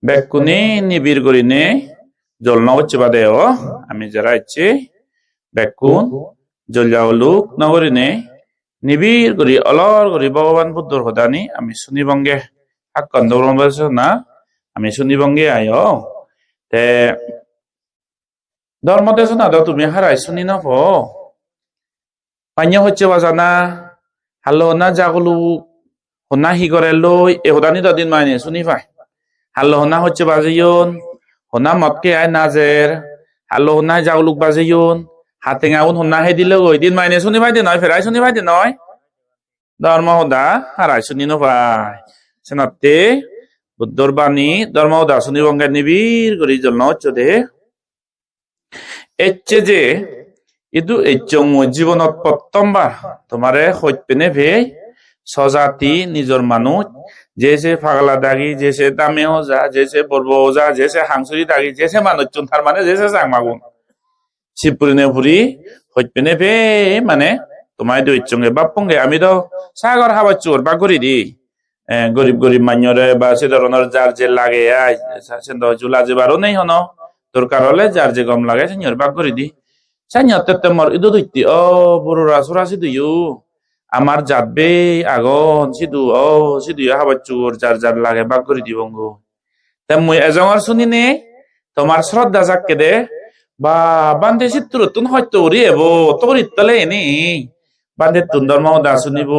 বেকুনি নিবিড় করিনে জল নগরছে বাদেও আমি যারা ইচ্ছে বেকুন জলজাউলুক নগরিনে নিবিড় করি অলর করি ভগবান বুদ্ধর হদানি আমি শুনিবঙ্গে হাক্কান দৌড়ন না আমি শুনিবঙ্গে আয় তে ধর্ম দেশ না দাও তুমি হারাই শুনি না পাইয়া হচ্ছে বাজানা হালো না জাগলু হনা হি করে লই এ হদানি দিন মাইনে শুনি পাই হালো হনা হচ্ছে বাজিয়ন হনা মতকে আয় নাজের হালো হনা জাগলুক বাজিয়ন হাতে গাউন হনা হে দিলে ওই দিন মাইনে শুনি পাই নয় ফেরাই শুনি পাই নয় ধর্ম হদা হারাই শুনি নয় সেনাতে বুদ্ধর বাণী ধর্ম হদা শুনি বঙ্গের নিবিড় করি জল নচ্ছ দে এচ্ছে যে ইদু এচং জীবনত প্রথমবার তোমারে হইপেনে ভে সজাতি নিজর মানুষ যেসে ফাগলা দাগি যেসে দামে ওজা যেসে বর্ব ওজা যেসে হাংসুরি দাগি যেসে মানুষ চুন তার মানে যেসে চাংমাগুন শিবপুরিনে ফুরি হইপেনে ভে মানে তোমায় দুই চঙ্গে বাপঙ্গে আমি তো সাগর হাবার চোর বা করি দি গরিব গরিব মান্যরে বা সে ধরনের যার যে লাগে আয় জুলা যেবারও নেই হন দরকার হলে যার যে গম লাগে সেñor বাগ করে দি সেñor তেতে মর ইদু দুইতি ও বড়রা সুরা সিদুয়ু আমার যাবে আগন সিদু ও সিদু হাবার চোর যার যার লাগে বাগ করে দি বঙ্গ তে মুই এজঙর শুনি নে তোমার শ্রদ্ধা যাককে দে বা বান্ধে চিত্র তুন হয়তো রে এবো তোর ইতলে এনে বান্ধে তুন ধর্ম দা শুনিব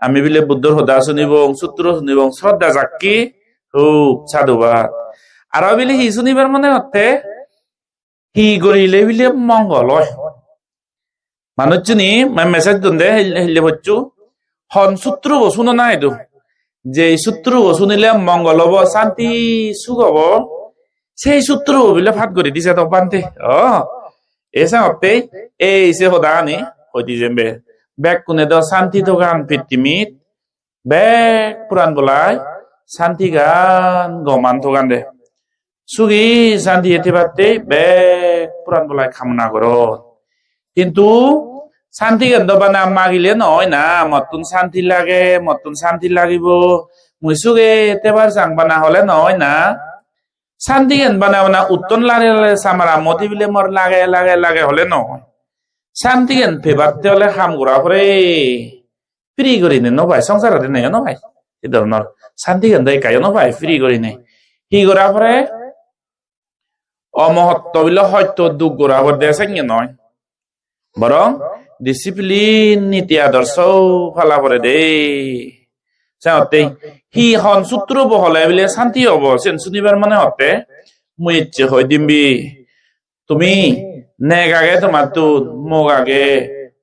আমি বিলে বুদ্ধর হদা শুনিব সূত্র শুনিব শ্রদ্ধা যাক্কি খুব সাধুবাদ আর বিলে হি শুনিবার মনে হতে হি গরিলে বিলে মঙ্গল হয় মানুষ চিনি মেসেজ দে হিলে হচ্ছু হন সূত্র শুনো না এদু যে সূত্র শুনিলে মঙ্গল হব শান্তি সুখ হব সেই সূত্র বিলে ফাট করে দিছে তো বান্ধে এসে হতে এই সে হদা আনি হইতি যেমবে ব্যাগ কোনে দ শান্তি দোকান পৃথিবীত ব্যাগ পুরান বলাই শান্তি গান গমান দোকান দে সুগি শান্তি এতে পারতে ব্যাগ পুরান বলাই কামনা করো কিন্তু শান্তি গান দবানা মাগিলে নয় না মতন শান্তি লাগে মতন শান্তি লাগিব মুই সুগে এতেবার চাংবানা হলে নয় না শান্তি গান বানা উত্তন লাগে সামারা মতি বিলে মর লাগে লাগে লাগে হলে নয় শান্তি জ্ঞান ফেবারতে হলে হাম গোড়া করে ফ্রি করি নে নভাই সংসারতে নেই নভাই এই ধরনের শান্তি জ্ঞান দেয় কায় নভাই ফ্রি করি নে কি গোড়া করে অমহত্ব বিলে হয়তো দুঃখ গোড়া করে দেয় সঙ্গে নয় বরং ডিসিপ্লিন নীতি আদর্শ ফালা করে দে চাওতে হি হন সূত্র বহলে বিলে শান্তি হব সেন শুনিবার মানে হতে মুই ইচ্ছে হয় দিমবি তুমি নেক আগে তোমার তুন মোক আগে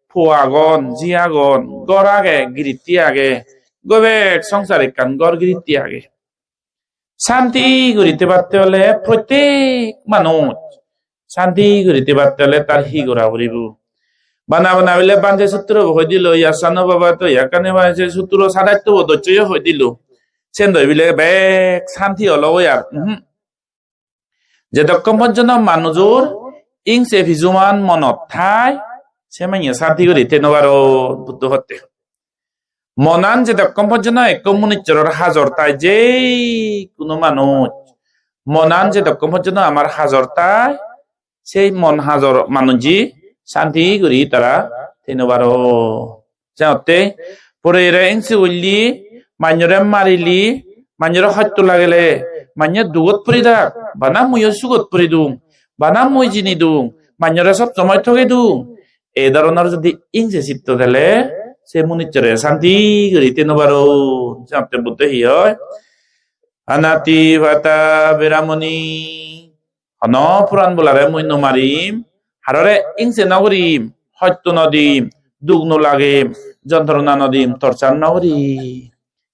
ফুয়াগন জিয়াগন গড় আগে গিরিতি আগে গবেক সংসারে কান গড় গিরিতি আগে শান্তি করিতে পারতে হলে প্রত্যেক মানুষ শান্তি করিতে পারতে হলে তার হি গোড়া করিব বানা বানা বলে বান্ধে সূত্র হয়ে দিল ইয়ার সানো বাবা তো ইয়াকানে বানাইছে সূত্র সাদাইতো দচ্চয় হয়ে দিল সেন দই বিলে বেক শান্তি হলো ইয়ার যে দক্ষম পর্যন্ত মানুষের ইংসে ভিজুমান মনত ঠাই সে মাইয়া শান্তি করে তেনবারও বুদ্ধ হতে মনান যে দক্ষম পর্যন্ত এক মুনিচরের হাজর তাই যে কোনো মানুষ মনান যে দক্ষম পর্যন্ত আমার হাজর তাই সেই মন হাজর মানুষজি শান্তি করি তারা তেনবারও যাতে পরে এরা ইংসে উল্লি মাইনরে মারিলি মাইনরে হত্যা লাগলে মাইনে দুগত পরি থাক বানা মুইও সুগত পরি দুং বানা মই জিনি দুং মাইনরে সব সময় ঠকে দুং এই ধরনের যদি ইংসে চিত্ত দিলে সে মুনিচরে শান্তি করি তেনবারও যাতে বুদ্ধ হি হয় আনাতি ভাতা বেরামনি হন পুরাণ বলারে মই নমারিম হাররে ইংসে নগরিম হত্য নদিম দুঃখ নলাগিম যন্ত্রণা নদিম টর্চার নগরি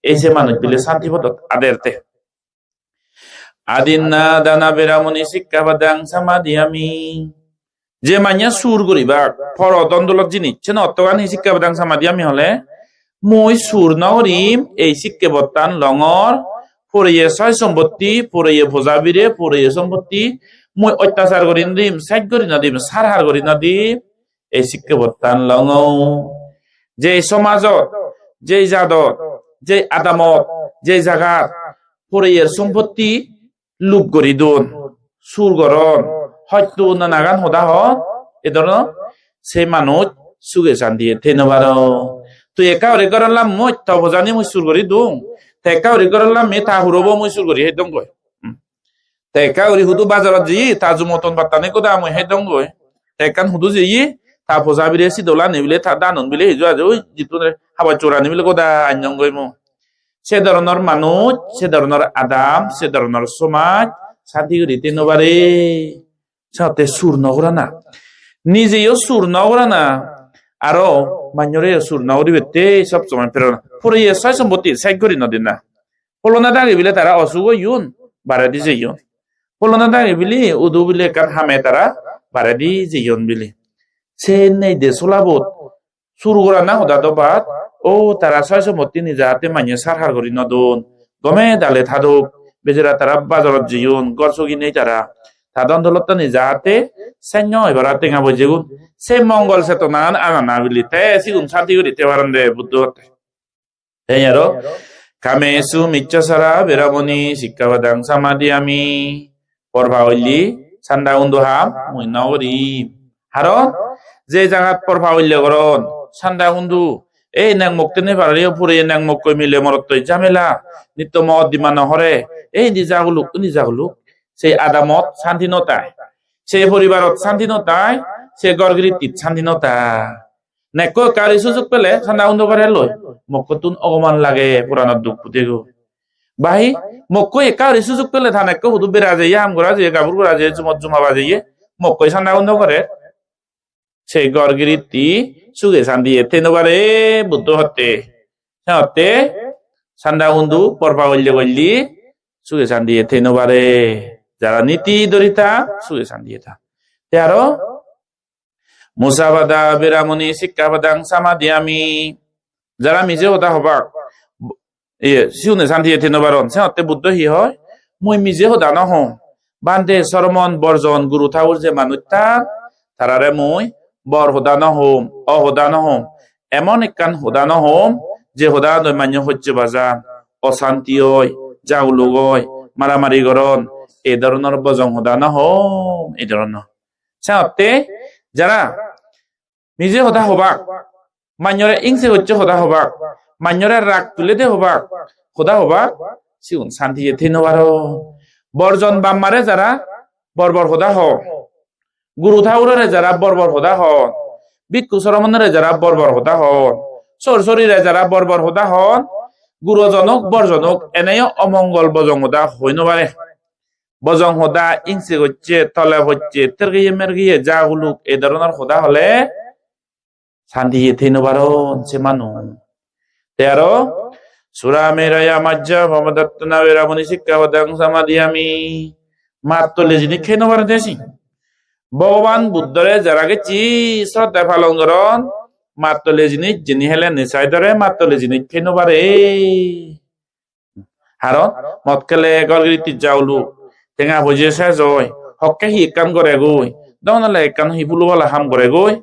এই যে মানুষ বিলে শান্তি পদ আদেরতে আদিন্না দানা বেরামনি শিক্ষা বাদাং সামাধি আমি যে মাইয়া সুর করিবা ফর দ্বন্দ্বলত জিনিস চেন অতগান শিক্ষা বাদাং সামাধি আমি হলে মই সুর নগরিম এই শিক্ষা বত্তান লঙর পরিয়ে ছয় সম্পত্তি পরিয়ে ভোজাবিরে পরিয়ে সম্পত্তি মই অত্যাচার করি নদিম সাইড করি নদিম সারহার করি নদিম এই শিক্ষা বত্তান লঙ যে সমাজত যে জাদত যে আদামত যে জাগাত পরিয়ের সম্পত্তি লুপ গরি দোন সুর গরন হয়তো না নাগান হদা হ এ ধরনের সেই মানুষ সুগে চান দিয়ে ধন্যবাদ তুই একা ওরে করলাম মই তব জানি মই সুর গরি দোং একা ওরে করলাম মে তা হুরব মই সুর গরি হে দং গয় একা ওরে হুদু বাজারত জি তাজু মতন বাতানে কোদা মই হে দং গয় একান হুদু জি তা ফজা বিরে সি দোলা নেবিলে তা দানন বিলে হিজু আজ ওই জিতু হাবা চোরা নিবিলে কোদা আঞ্জং গয় মো সে ধরনের মানুষ সে ধরনের আদাম সে ধরনের সমাজ শান্তি করি তিনবারে সাথে সুর নগরা না নিজেও সুর নগরা না আরো মান্যরে সুর নগরি বেতে সব সময় ফেরো পুরো ছয় সম্পত্তি সাইড করি নদী না পলনা দাগে বিলে তারা অসুখ ইউন বাড়া দি যে ইউন পলনা দাগে বিলি উদু বিলে কান হামে তারা বাড়া দি যে ইউন বিলি সে নেই দে সোলাবত সুর করা না হদা তো বাদ ও তারা ছয় সম্পত্তি নিজে হাতে মানিয়ে সারহার করি নদন গমে দালে থাদুক বেজেরা তারা বাজারত জিউন গরসগি নেই তারা তাদন দলত নিজে হাতে সৈন্য এবার টেঙা বজেগুন সে মঙ্গল চেতনা আনা না বিলি তে সিগুন শান্তি করি তে পারেন দে বুদ্ধ হতে এই আরো কামেসু মিচ্ছাসারা বেরাবনি শিক্ষাবাদাং সামাদি আমি পরভা হইলি সান্দা উন্দুহাম মুই নগরি হারো যে জায়গাত পরভা হইলে গরন সান্দা উন্দু এই নাং মুক্তি পারিও পুরে নাং মুখ মিলে মরত ঝামেলা নিত্য মত দিমান হরে এই নিজাগুলুক সেই আদামত শান্তি নতায় সেই পরিবারত শান্তি নতায় সে গড়গিরিত শান্তি নতা নেক কারি সুযোগ পেলে সান্দা উন্দু করে লয় মকতুন অগমান লাগে পুরাণত দুঃখ পুতে গো বাহি মক্কই কারি সুযোগ পেলে থানে কো হুদু বেরা যাইয়ে হাম করা যাইয়ে গাবুর করা যাইয়ে জুমত জুমা বাজাইয়ে মক্কই সান্দা উন্দু করে সেই গড়গিরিতি সুগে শান্তি তেনবারে বুদ্ধ হতে হতে সান্দা উন্দু পরপা গল্লি সুগে শান্তি তেনবারে যারা নীতি দরিতা সুগে শান্তি থা তে আরো মুসাবাদা বেরামনি শিক্ষাবাদাং সামাদি আমি যারা মিজে হতা হবাক সিউনে শান্তি তেনবারন সে হতে বুদ্ধ হি হয় মই মিজে হদা নহ বান্ধে সরমন বর্জন গুরু ঠাকুর যে মানুষ তারারে মই বর হোদা নহম অহোদা নহম এমন একখান হোদা নহম যে হোদা নয় মান্য হচ্ছে বাজান অশান্তি হয় জাউলুগ হয় মারামারি গরন এই ধরনের বজং হোদা নহম এই ধরনের সাথে যারা নিজে হোদা হবাক মান্যরে ইংসে হচ্ছে হোদা হবাক মান্যরে রাগ তুলে দে হবাক হোদা হবাক সিউন শান্তি ধন্যবাদ বর্জন বাম্মারে যারা বর্বর হোদা হ গুরু ঠাকুরের যারা বর্বর হোদা হন ভিক্ষু সরমনের যারা বর্বর হোদা হন সরসরিরে যারা বর্বর হোদা হন গুরুজনক বরজনক এনেও অমঙ্গল বজং হোদা হই নবারে বজং হোদা ইংসে হচ্ছে তলে হচ্ছে তেরগিয়ে মেরগিয়ে যা হুলুক এই ধরনের হোদা হলে শান্তি থিনবারন সে মানুষ তেরো সুরা মেরায়া মাজ্জা ভমদত্তনা বেরামনি শিক্ষাবাদাং সামাদি আমি মাত্র লেজিনি খেয়ে নবার দেশি ভগবান বুদ্ধরে যারা গেছি শ্রদ্ধা পালন করন মাতলে জিনিস যিনি হেলে নিচাই ধরে মাতলে জিনিস খেয়ে পারে হারন মদ খেলে গলগিরিতি যাওলু টেঙা ভজিয়ে চাই জয় হকে হি কাম করে গই দমনালে কান হি বুলুবালা হাম করে গই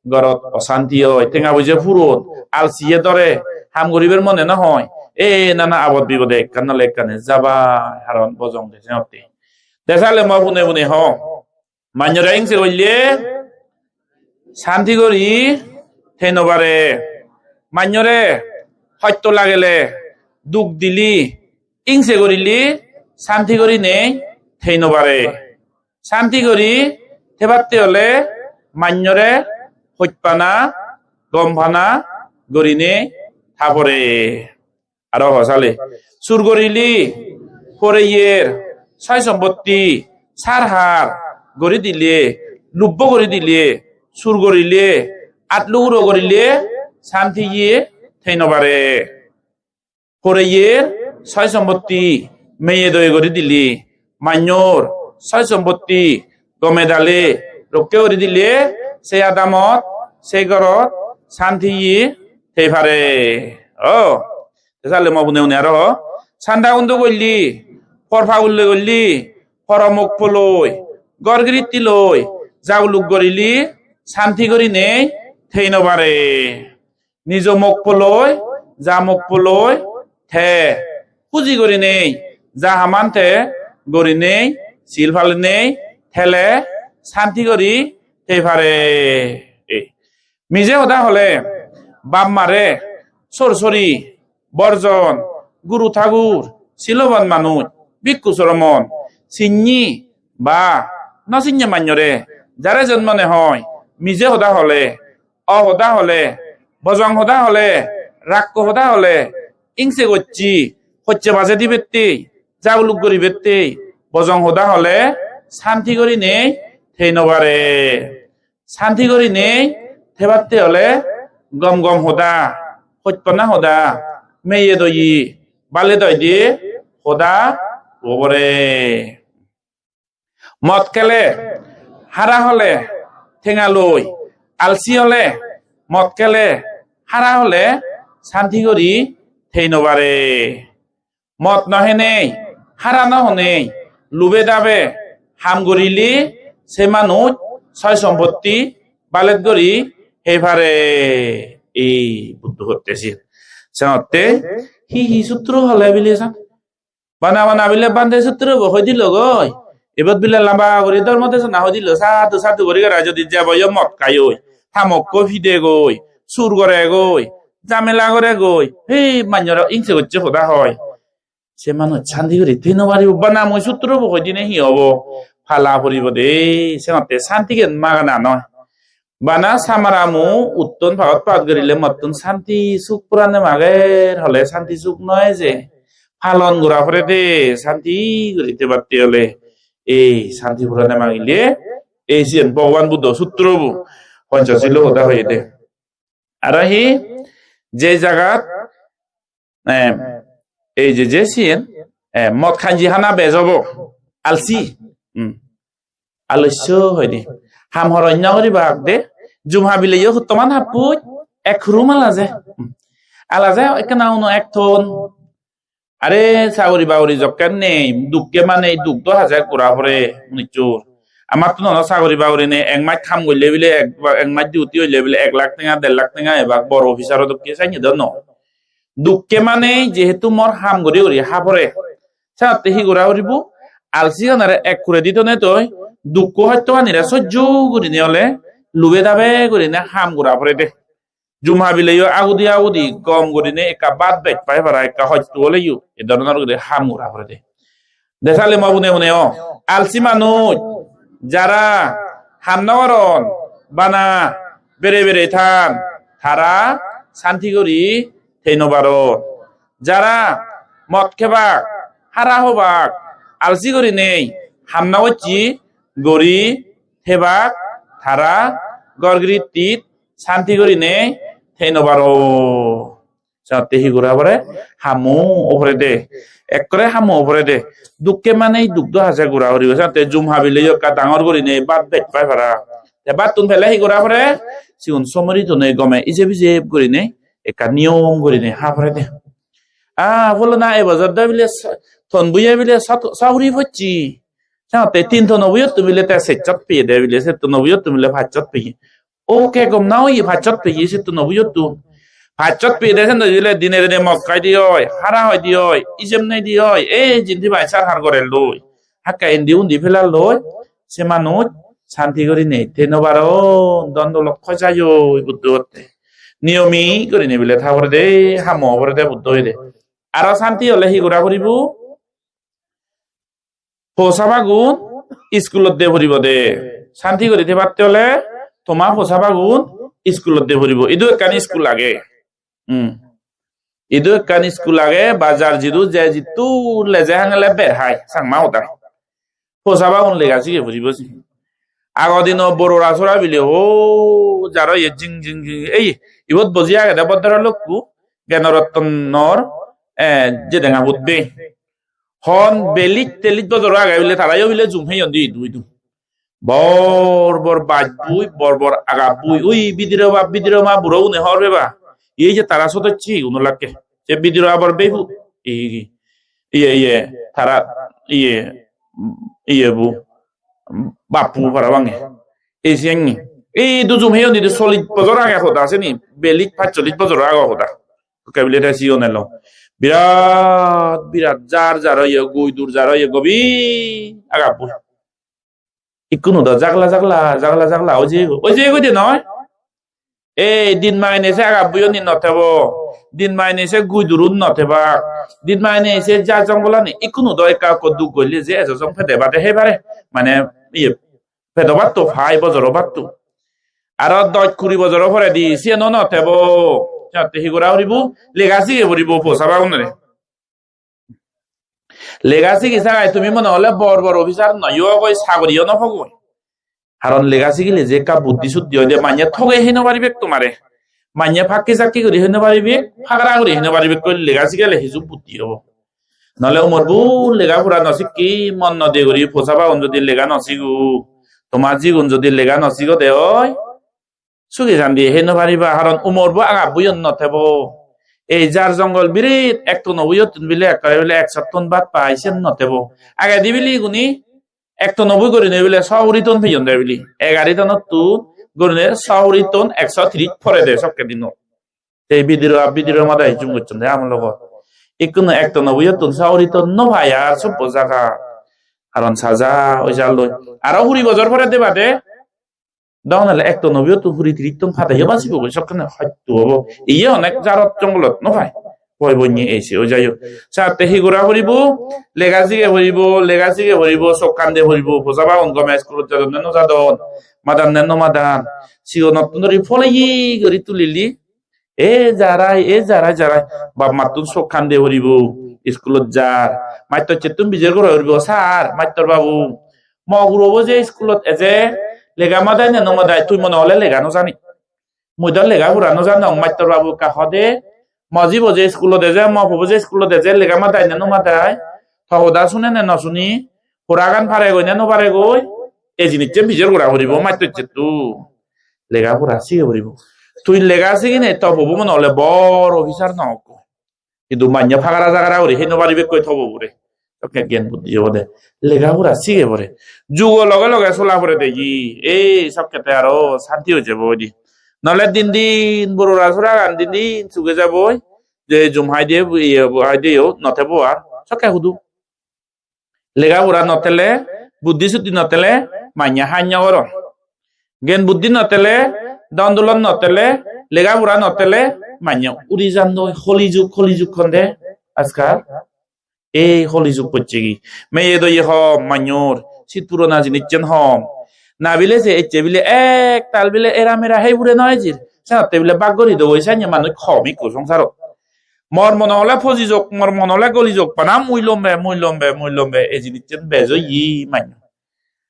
ঘরত অশান্তি হয় টেঙা ভজিয়ে ফুরত আলসিয়ে ধরে হাম গরিবের মনে নহয় এ নানা আবদ বিপদে কান্নালে কানে যাবা হারন বজং দেশে হতে দেশালে মই বুনে বুনে হ মান্যরা ইংসে কইলে শান্তি করি থেনবারে মান্যরে সত্য লাগেলে দুঃখ দিলি ইংসে করিলি শান্তি করি নেই থেনবারে শান্তি করি থেবাতে হলে মান্যরে সত্যপানা গমভানা গরিনে থাপরে আর হসালে চুর করিলি পরে ইয়ের ছয় সম্পত্তি সারহার গড়ি দিলে লুব্ব করে দিলে সুর করিলে আটলুগুড়ো করিলে শান্তি গিয়ে থেই নবারে পরে ইয়ে ছয় সম্পত্তি মেয়ে দই করে দিলি মান্যর ছয় সম্পত্তি গমে ডালে রক্ষে করে দিলে সেই আদামত সেই ঘরত শান্তি গিয়ে থেই পারে ও তাহলে মই বুনে বুনে আর ঠান্ডা বন্ধ করলি পরফা উল্লে করলি পরমুখ ফলই গড়গিরিতি লই যাওলুক গরিলি শান্তি করি নেই থেই নবারে নিজ মুখ ফলই যা মুখ ফলই থে পুঁজি করি নেই যা হামান থে গড়ি নেই চিল ফালে নেই ঠেলে শান্তি করি সেইফারে মিজে সদা হলে বাপ মারে সরসরি বর্জন গুরু ঠাকুর শিলবান মানুষ ভিক্ষু চরমন চিন্নি বা নচিন্নি মান্যরে যারে জন্মনে হয় মিজে সদা হলে অসদা হলে বজং সদা হলে রাক্য সদা হলে ইংসে করছি হচ্ছে বাজে দি বেত্তি জাগলুক করি বেত্তি বজং সদা হলে শান্তি করি নেই সেই নবারে শান্তি করি নেই থেবাতে হলে গম গম সদা সত্যনা সদা মেয়ে দই বালে দই দিয়ে সদা ওবরে মদ খেলে হারা হলে ঠেঙা লই আলসি হলে মদ খেলে হারা হলে শান্তি করি থেই নবারে মদ নহে নেই হারা নহনেই লুবে দাবে হাম গরিলি সে মানুষ ছয় সম্পত্তি বালেত গড়ি সেইভারে এই বুদ্ধ হতেছিল সেতে হি সূত্র হলে বিলে বানা বানা বিলে বান্ধে সূত্র বহই দিল গই এবার বিলে লাম্বা করে তোর মধ্যে না হই দিল সাধু সাধু করে যদি যাব মদ খাই থামক কফিদে গই সুর করে গই জামেলা করে গই এই মান্যরা ইংসে হচ্ছে সদা হয় সে মানুষ শান্তি করে তুই নবারিব বানা মই সূত্র বহই দিনে হি হব ফালা ফুরিব দে সেতে শান্তিকে মাগানা নয় বানা সামারামু উত্তন ভাগত পাঠ করিলে মতন শান্তি সুখ পুরানে মাগের হলে শান্তি সুখ নয় যে ফালন ঘুরা ফরে দে শান্তি করিতে পারতে হলে এই শান্তি পুরানে মাগিলে এই সিন ভগবান বুদ্ধ সূত্রবু পঞ্চশীল হতা হয়ে দে আর হি যে জায়গাত এই যে সিন মদ খাঞ্জি হানা বেজব আলসি আলস্য হয় দে হাম হরণ্য করি বাঘ দে জুমহা বিলেও হুতমান হাপুই এক রুম আলাজে একানাউনো এক থন আরে সাগরি বাগরি জকেন নেই দুঃখে মানে দুঃখ তো হাজার করা পরে নিচুর আমার তো নন সাগরি বাগরি নেই এক মাস খাম গইলে বিলে এক মাস ডিউটি হইলে বিলে 1 লাখ টাকা 1.5 লাখ টাকা এবার বড় অফিসার দুঃখে চাই ন দুঃখে মানে যেহেতু মোর হাম গড়ি গড়ি হাফরে সাথে হি গড়া করিব আলসি গানারে এক করে দিত নে তই দুঃখ হয়তো আনিরা সহ্য করি নে হলে লুবে দাবে করি নে হাম গড়া পরে দে জুমা বিলেও আগুদি গম করি নে একা বাদ বেচ পাই পারা একা হয়তো হলে ইউ এ ধরনের করে হাম গড়া পরে দে দেখালে মনে মনে আলসি মানুষ যারা হাম নগরন বানা বেড়ে বেড়ে থান তারা শান্তি করি সেই নবারন যারা মদ খেবাক হারা হবাক আলসি করি নেই হামনা হচ্ছি গড়ি থেবাক তারা গড়গিরিত শান্তি করি নেই সেই নবারো সাথে হি ঘুরা পরে হামু ওপরে দে এক করে হামু ওপরে দে দুঃখে মানে দুঃখ হাসে ঘুরা করিব সাথে জুম হাবিলে একা ডাঙর করি নেই বাদ বেচ পাই পারা বাদ তুন ফেলে হি ঘুরা পরে সিউন সমরি তো নেই গমে ইজে বিজে করি নেই একা নিয়ম করি নেই হা পরে দে বলো না এ বাজার দা বিলে থন বুইয়া বিলে সাউরি হচ্ছি সাথে 3 থন বুইয়া তুমি লে তে সেচত পেয়ে দে বিলে সে তো নবুইয়া তুমি লে ভাচত পেয়ে ওকে গম নাও ই ভাচত পেয়ে সে তো নবুইয়া তো ভাচত পেয়ে দে সেন দিলে দিনে দিনে মক্কাই দি হয় হারা হয় দি হয় ইজেম নাই দি হয় এই জিন্দি ভাই সার হার করে লই হাক্কা ইন্দি উন্দি ফেলা লই সে মানুষ শান্তি করি নেই তেনবারও দ্বন্দ্ব লক্ষ্য যায় বুদ্ধ হতে নিয়মি করি নে বিলে থাকরে দে হাম করে দে বুদ্ধ হয়ে দে আর শান্তি হলে হি ঘুরা ফুরিব পোষাবা গুণ স্কুলত দে ফুরিব দে শান্তি করিতে পারতে হলে তোমার পোষাবা গুণ স্কুলত দে ফুরিব ইদু একানি স্কুল লাগে ইদু একানি স্কুল লাগে বাজার জিদু যে জিতু লেজে হাঙলে বেহাই সাংমা হতা পোষাবা গুণ লেগাছি কে ফুরিব আগৰ দিন বড়োৰা চৰা বিলে যাৰ জিং জিং এই ইবত বজিয়া গেদা বদৰ লোককু জ্ঞানৰত্নৰ যে ডেঙা বুদ্ধি হন বেলিত তেলিত বজৰ আগে বিলে তাৰাইও বিলে জুমহে অন্দি দুই বৰ বাজবুই বৰ আগা বুই উই বিদিৰমা বুঢ়ৌ নেহৰ বেবা এই যে তারা সদচ্ছি উনলাকে যে বিদিৰ আবার বেবু ইয়ে তারা ইয়ে বু বাপু para bange esiangi dujum heyon di 40 বছর আগে কথা আছে নি বেলিক 45 বছর আগে কথা কবিলে তা সিও নেলো বিরাট বিরাট যার যার গুই দূর যার গবি আগাবো ইকুনো দা জাগলা জাগলা জাগলা জাগলা ওই যে গই দে নয় এই দিন মাইনে সে আগাবুও নি নথেব দিন মাইনে সে গুই দূরুন নথেবা দিন মাইনে সে যা জঙ্গলা নি ইকুনো দা একা কদু গইলে যে এজং ফেদে বাতে হেবারে মানে ইয়ে ফেদবাত তো ফাই বজরবাত তো আর 10-20 বছর পরে দি সে নথেব যাতে হিগোরা হরিব লেগাসি হরিব পোষাবা উনরে লেগাসি কি সাগাই তুমি মনে হলে বড় বড় অফিসার নয় কই সাগরিও নফগই কারণ লেগাসি গিলে যে কা বুদ্ধি শুদ্ধি হইলে মাইয়া ঠগে হেন পারিবে তোমারে মাইয়া ফাঁকি চাকি করে হেন পারিবে ফাগরা করে হেন পারিবে কই লেগাসি গেলে হিজু বুদ্ধি হবো নহলে উমর বুল লেগা ফুরা নসিক কি মন নদী করি পোষাবা উন যদি লেগা নসিগু তোমার জিগুন যদি লেগা নসিগ দে ওই সুগে জান দিয়ে হেন পারিবা কারণ উমর বু আগা বুয়ন নথেব এই যার জঙ্গল বিরিত 190 বিলে একবারে বিলে 100 টন বাদ পাইছেন নথেব আগে দিবিলি গুনি 190 করে নে বিলে 100 টন পর্যন্ত দেবিলি 11 টন তু গরনে 100 টন 130 পরে দে সবকে দিন এই বিদির মাদাই জুম করছেন আমার লগত ইকুনো 190 টন 100 টন ন ভাই আর সব জায়গা কারণ সাজা ওই জাল লই আর হুরি বছর পরে দেবা দে দাওনালে 190 তো হুরি 30 টন ফাটাইয়া বাঁচিব সবখানে হয়তো হবো ইয়ে অনেক জারত জঙ্গলত ন ভাই কই বইনি এসে ও যাইও সাথে হিগুরা হরিব লেগাসিকে হরিব সকান্দে হরিব বোঝাবা অঙ্গমে স্কুলত যাদন ন যাদন মাদান নেন মাদান সিও নতুন ধরি ফলাই গরি তুলিলি এ যারাই বাপ মাতুন সকান্দে হরিব স্কুলত যার মাইতর চেতুন বিজের করে হরিব স্যার মাইতর বাবু মগুরব যে স্কুলত এজে লেগা মাদাই নেন মাদাই তুই মনে হলে লেগানো জানি মুইদর লেগা হুরানো জানো মাইতর বাবু কাহদে মজি বজে স্কুলত যে মফবজে স্কুলত যে লেগা মাদাই নেন মাদাই থহদা শুনে নে নশুনি হুরাগান ফারে গই নেন পারে গই এই জিনিসে বিজের গোড়া হরিব মাইতর চেতু লেগা হুরা সিগে হরিব তুই লেগা সিগি নে তবু মনে হলে বড় অফিসার নক কিন্তু মান্য ফাগারা জাগারা হরি হেন পারিবে কই থব বরে তোকে জ্ঞান বুদ্ধি হব দে লেগা হুরা সিগে বরে যুগ লগে লগে চলা পরে দেখি এই সব ক্ষেত্রে আরো শান্তি হয়ে যাবো ওই নহলে দিন বড় রাজরা গান দিন চুগে যাবই যে জুমহাই দিয়ে হাই দিয়েও নথেব আর সকে হুদু লেগা বুড়া নতেলে বুদ্ধি শুদ্ধি নতেলে মাইয়া হাইয়া কর জ্ঞান বুদ্ধি নতেলে দন্দোলন নতেলে লেগা বুড়া নতেলে মাইয়া উড়ি যান হলিযুগ খন দে আজকাল এই হলিযুগ পড়ছে কি মেয়ে দই হম মাইয়র শীত পুরোনা জিনিস চেন হম না বিলে যে এচে বিলে এক তাল বিলে এরা মেরা হেই বুড়ে নয় জির সাথে বিলে বাগরি দই সাইনে মানুষ খমি কো সংসার মর মন হলে ফজি যোগ মর মন হলে গলি যোগ পানা মুই লম্বে এই জিনিস চেন বেজ ই মান্য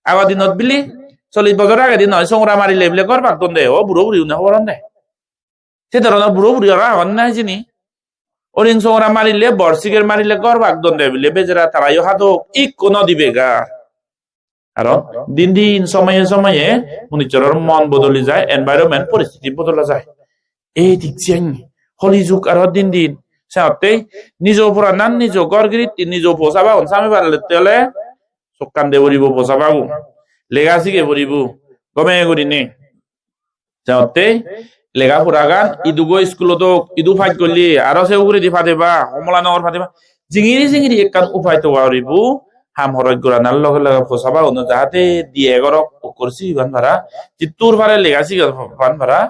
আবার দিনত বিলি 40 বছর আগে দিন নয় সংরা মারিলে বিলে কর বাগ দন্দে ও বুড়ো বুড়ি উনে হবরন দে সে ধরনের বুড়ো বুড়ি ওরা হন না জিনি ওরিং সংরা মারিলে বর্ষিকের মারিলে কর বাগ দন্দে বিলে বেজরা তারাইও হাদক ইক কোন দিবে গা কারণ দিন সময়ে মনিচরের মন বদলি যায় এনভায়রনমেন্ট পরিস্থিতি বদলা যায় এই দিক হলিযুগ আর দিন সাথে নিজ পুরা নান নিজ গড়গিরিত নিজ পোষাবা অনসামি পারলে তেলে সকান দে বরিব পোষাবাবু লেগাসিকে বরিব গমে গরি নে সাথে লেগা পুরা গান ইদুগো স্কুলত ইদু ফাইট করলি আরো সে উগরে দি ফাদেবা কমলা নগর ফাদেবা জিঙিরি একখান উপায় তো আরিব হাম হরজ গোরানার লগে লগে ফসাবা অন্য যাহাতে দিয়ে এগরক করছি গান ভাড়া চিত্তুর ভাড়া লেগাছি গান ভাড়া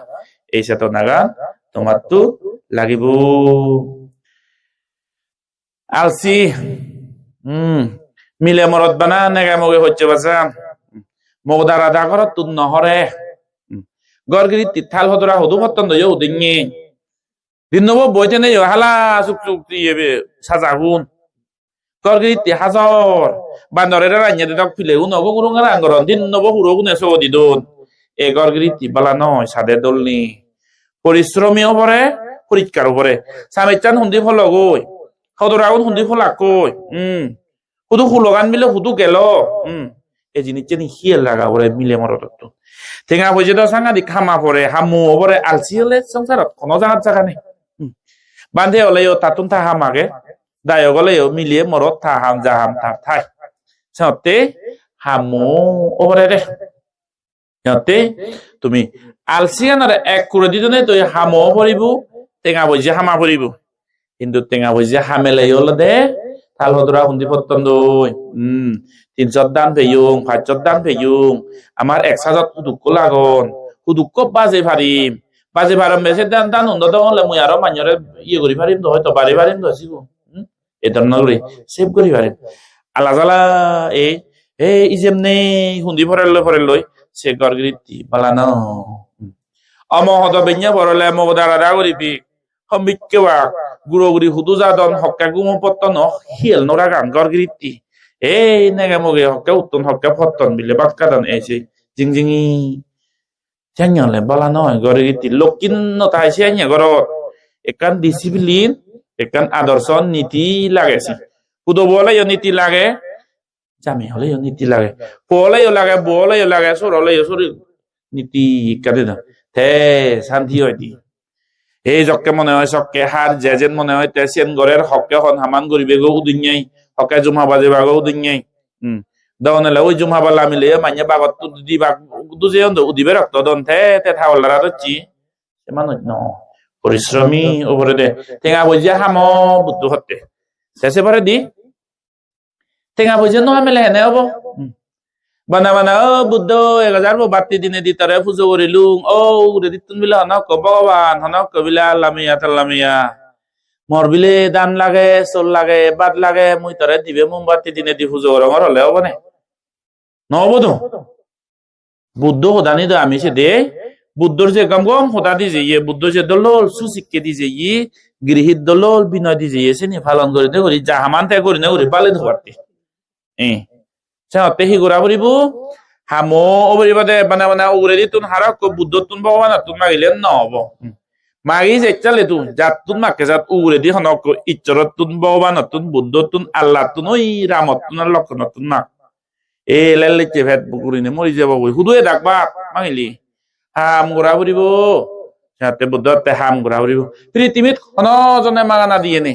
এই সাথে নাগান তোমার তো লাগিব আলসি মিলে মরত বানা নেগা মগে হচ্ছে বাসা মগদার আধা ঘরত তুন নহরে গরগিরি তিথাল হদরা হদু ফতন দইও দিঙি দিনব বইতে নেই হালা চুক ইয়েবে সাজাহুন গরগিরি হাজার বান্দরের রান্না দেখ ফিলে উনগো গুরুঙ্গার আঙ্গরন দিন নব হুরো গুনে সো দিদুন এ গরগিরি তিবালা নয় সাদে দলনি পরিশ্রমীও পরে পরীক্ষারও পরে সামিচান হুন্দি ফল গই হদরাগুন হুন্দি ফলা কই হুদু হুলগান মিলে হুদু গেল এই জিনিস হিয়েল লাগা পরে মিলে মরত ঠেঙা বইছে তো সাংঘাতিক খামা পরে হামু পরে আলসি হলে সংসারত কোনো জায়গা নেই বান্ধে হলেও তাতুন থা হামাগে দায়ক হলেও মিলিয়ে মরত থা হাম জাহাম থা থাই সিহঁতে হামু ওপরে রে সিহঁতে তুমি আলসি আনারে এক করে দিজনে তুই হামো পরিব টেঙা বইছে হামা পরিব Hindu tengah wajah hamil ayo lo deh tal hodra hundi potton doi 300 dan peyung 500 dan peyung amar 1,000 udukko lagon udukko baje ভারিম বেশি দান উন্নত হলে মুই আরো মাঞ্জরে ইয়ে করি পারিম তো হয়তো বাড়ি পারিম তো আসিব এটা না করি সেভ করি পারিম আলা জালা এই যেমনি হুন্দি ফরেল লই সে গরগরিতি বালানো অমহদ বেঞ্জা বরলে মগদারা করিবি হমিক্কেবা গুড়গুড়ি হুদু যাদন হক্কা গুমো পত্তন হিল নরা গান গরগরিতি এই নেগে মগে হক্কা উত্তন হক্কা পত্তন বিলে বাক্কাদান এসে জিংজিঙি Chanya bala noy gore iti lokin no tai sia goro ekan disiplin ekan adorson niti lage si kudo bola yo niti lage jame hole yo niti lage bola yo lage soro le yo soro niti kade da te santi hoy di এই জক্কে মনে হয় সক্কে হার জেজেন মনে হয় তেসেন গরের হক্কে হন হামান গরিবে গো উদিনয়াই হক্কে জুমা বাজে বাগো উদিনয়াই দাওনালে ওই জুমা বালা মিলে মাইয়া বাগত তুদি বাগ দুজে অন্ধ উদিবে রক্ত দন তে থাওয়ালারা দচ্ছি সে মানুষ ন পরিশ্রমী ওপরে দে টেঙা বইজা হামো বুদ্ধ হতে শেষে পরে দি টেঙা বইজা ন মেলে হেনে হবো বানা ও বুদ্ধ 1000 বাতি দিনে দি তারে পুজো করিলুং ও রে দিতুন বিলা হনক ভগবান হনক বিলা লামিয়া মর বিলে দান লাগে চোল লাগে বাদ লাগে মুই তারে দিবে মোমবাতি দিনে দি পুজো রঙর হলে হবো নে নহব তো বুদ্ধ হোদানি তো আমি সে দে বুদ্ধর যে গম হোদা দি যে বুদ্ধ যে দলল সুশিক্ষে দি যে গৃহীত দলল বিনয় দি যে সে নি পালন করিতে করি যা হামান তে করি না করি পালে ধরতে সে হি গোরা বলিব হামো অবরিবাদে বানা উরে দি তুন হারক বুদ্ধ তুন ভগবান তুন মাগিলে নহব মাগি যে চালে তুন জাত তুন মাকে জাত উরে দি হনক ইচ্ছরত তুন ভগবান তুন বুদ্ধ তুন আল্লাহ তুন ওই রামত তুন লক্ষণ তুন না এ লেলিচে ভেট বুকুরিনে মরি যাব বই হুদুয়ে ডাকবা মাগিলি হাম গোরা বলিব যাতে বুদ্ধতে হাম গোরা বলিব পৃথিবীত হনজনে মাগানা দিয়ে নে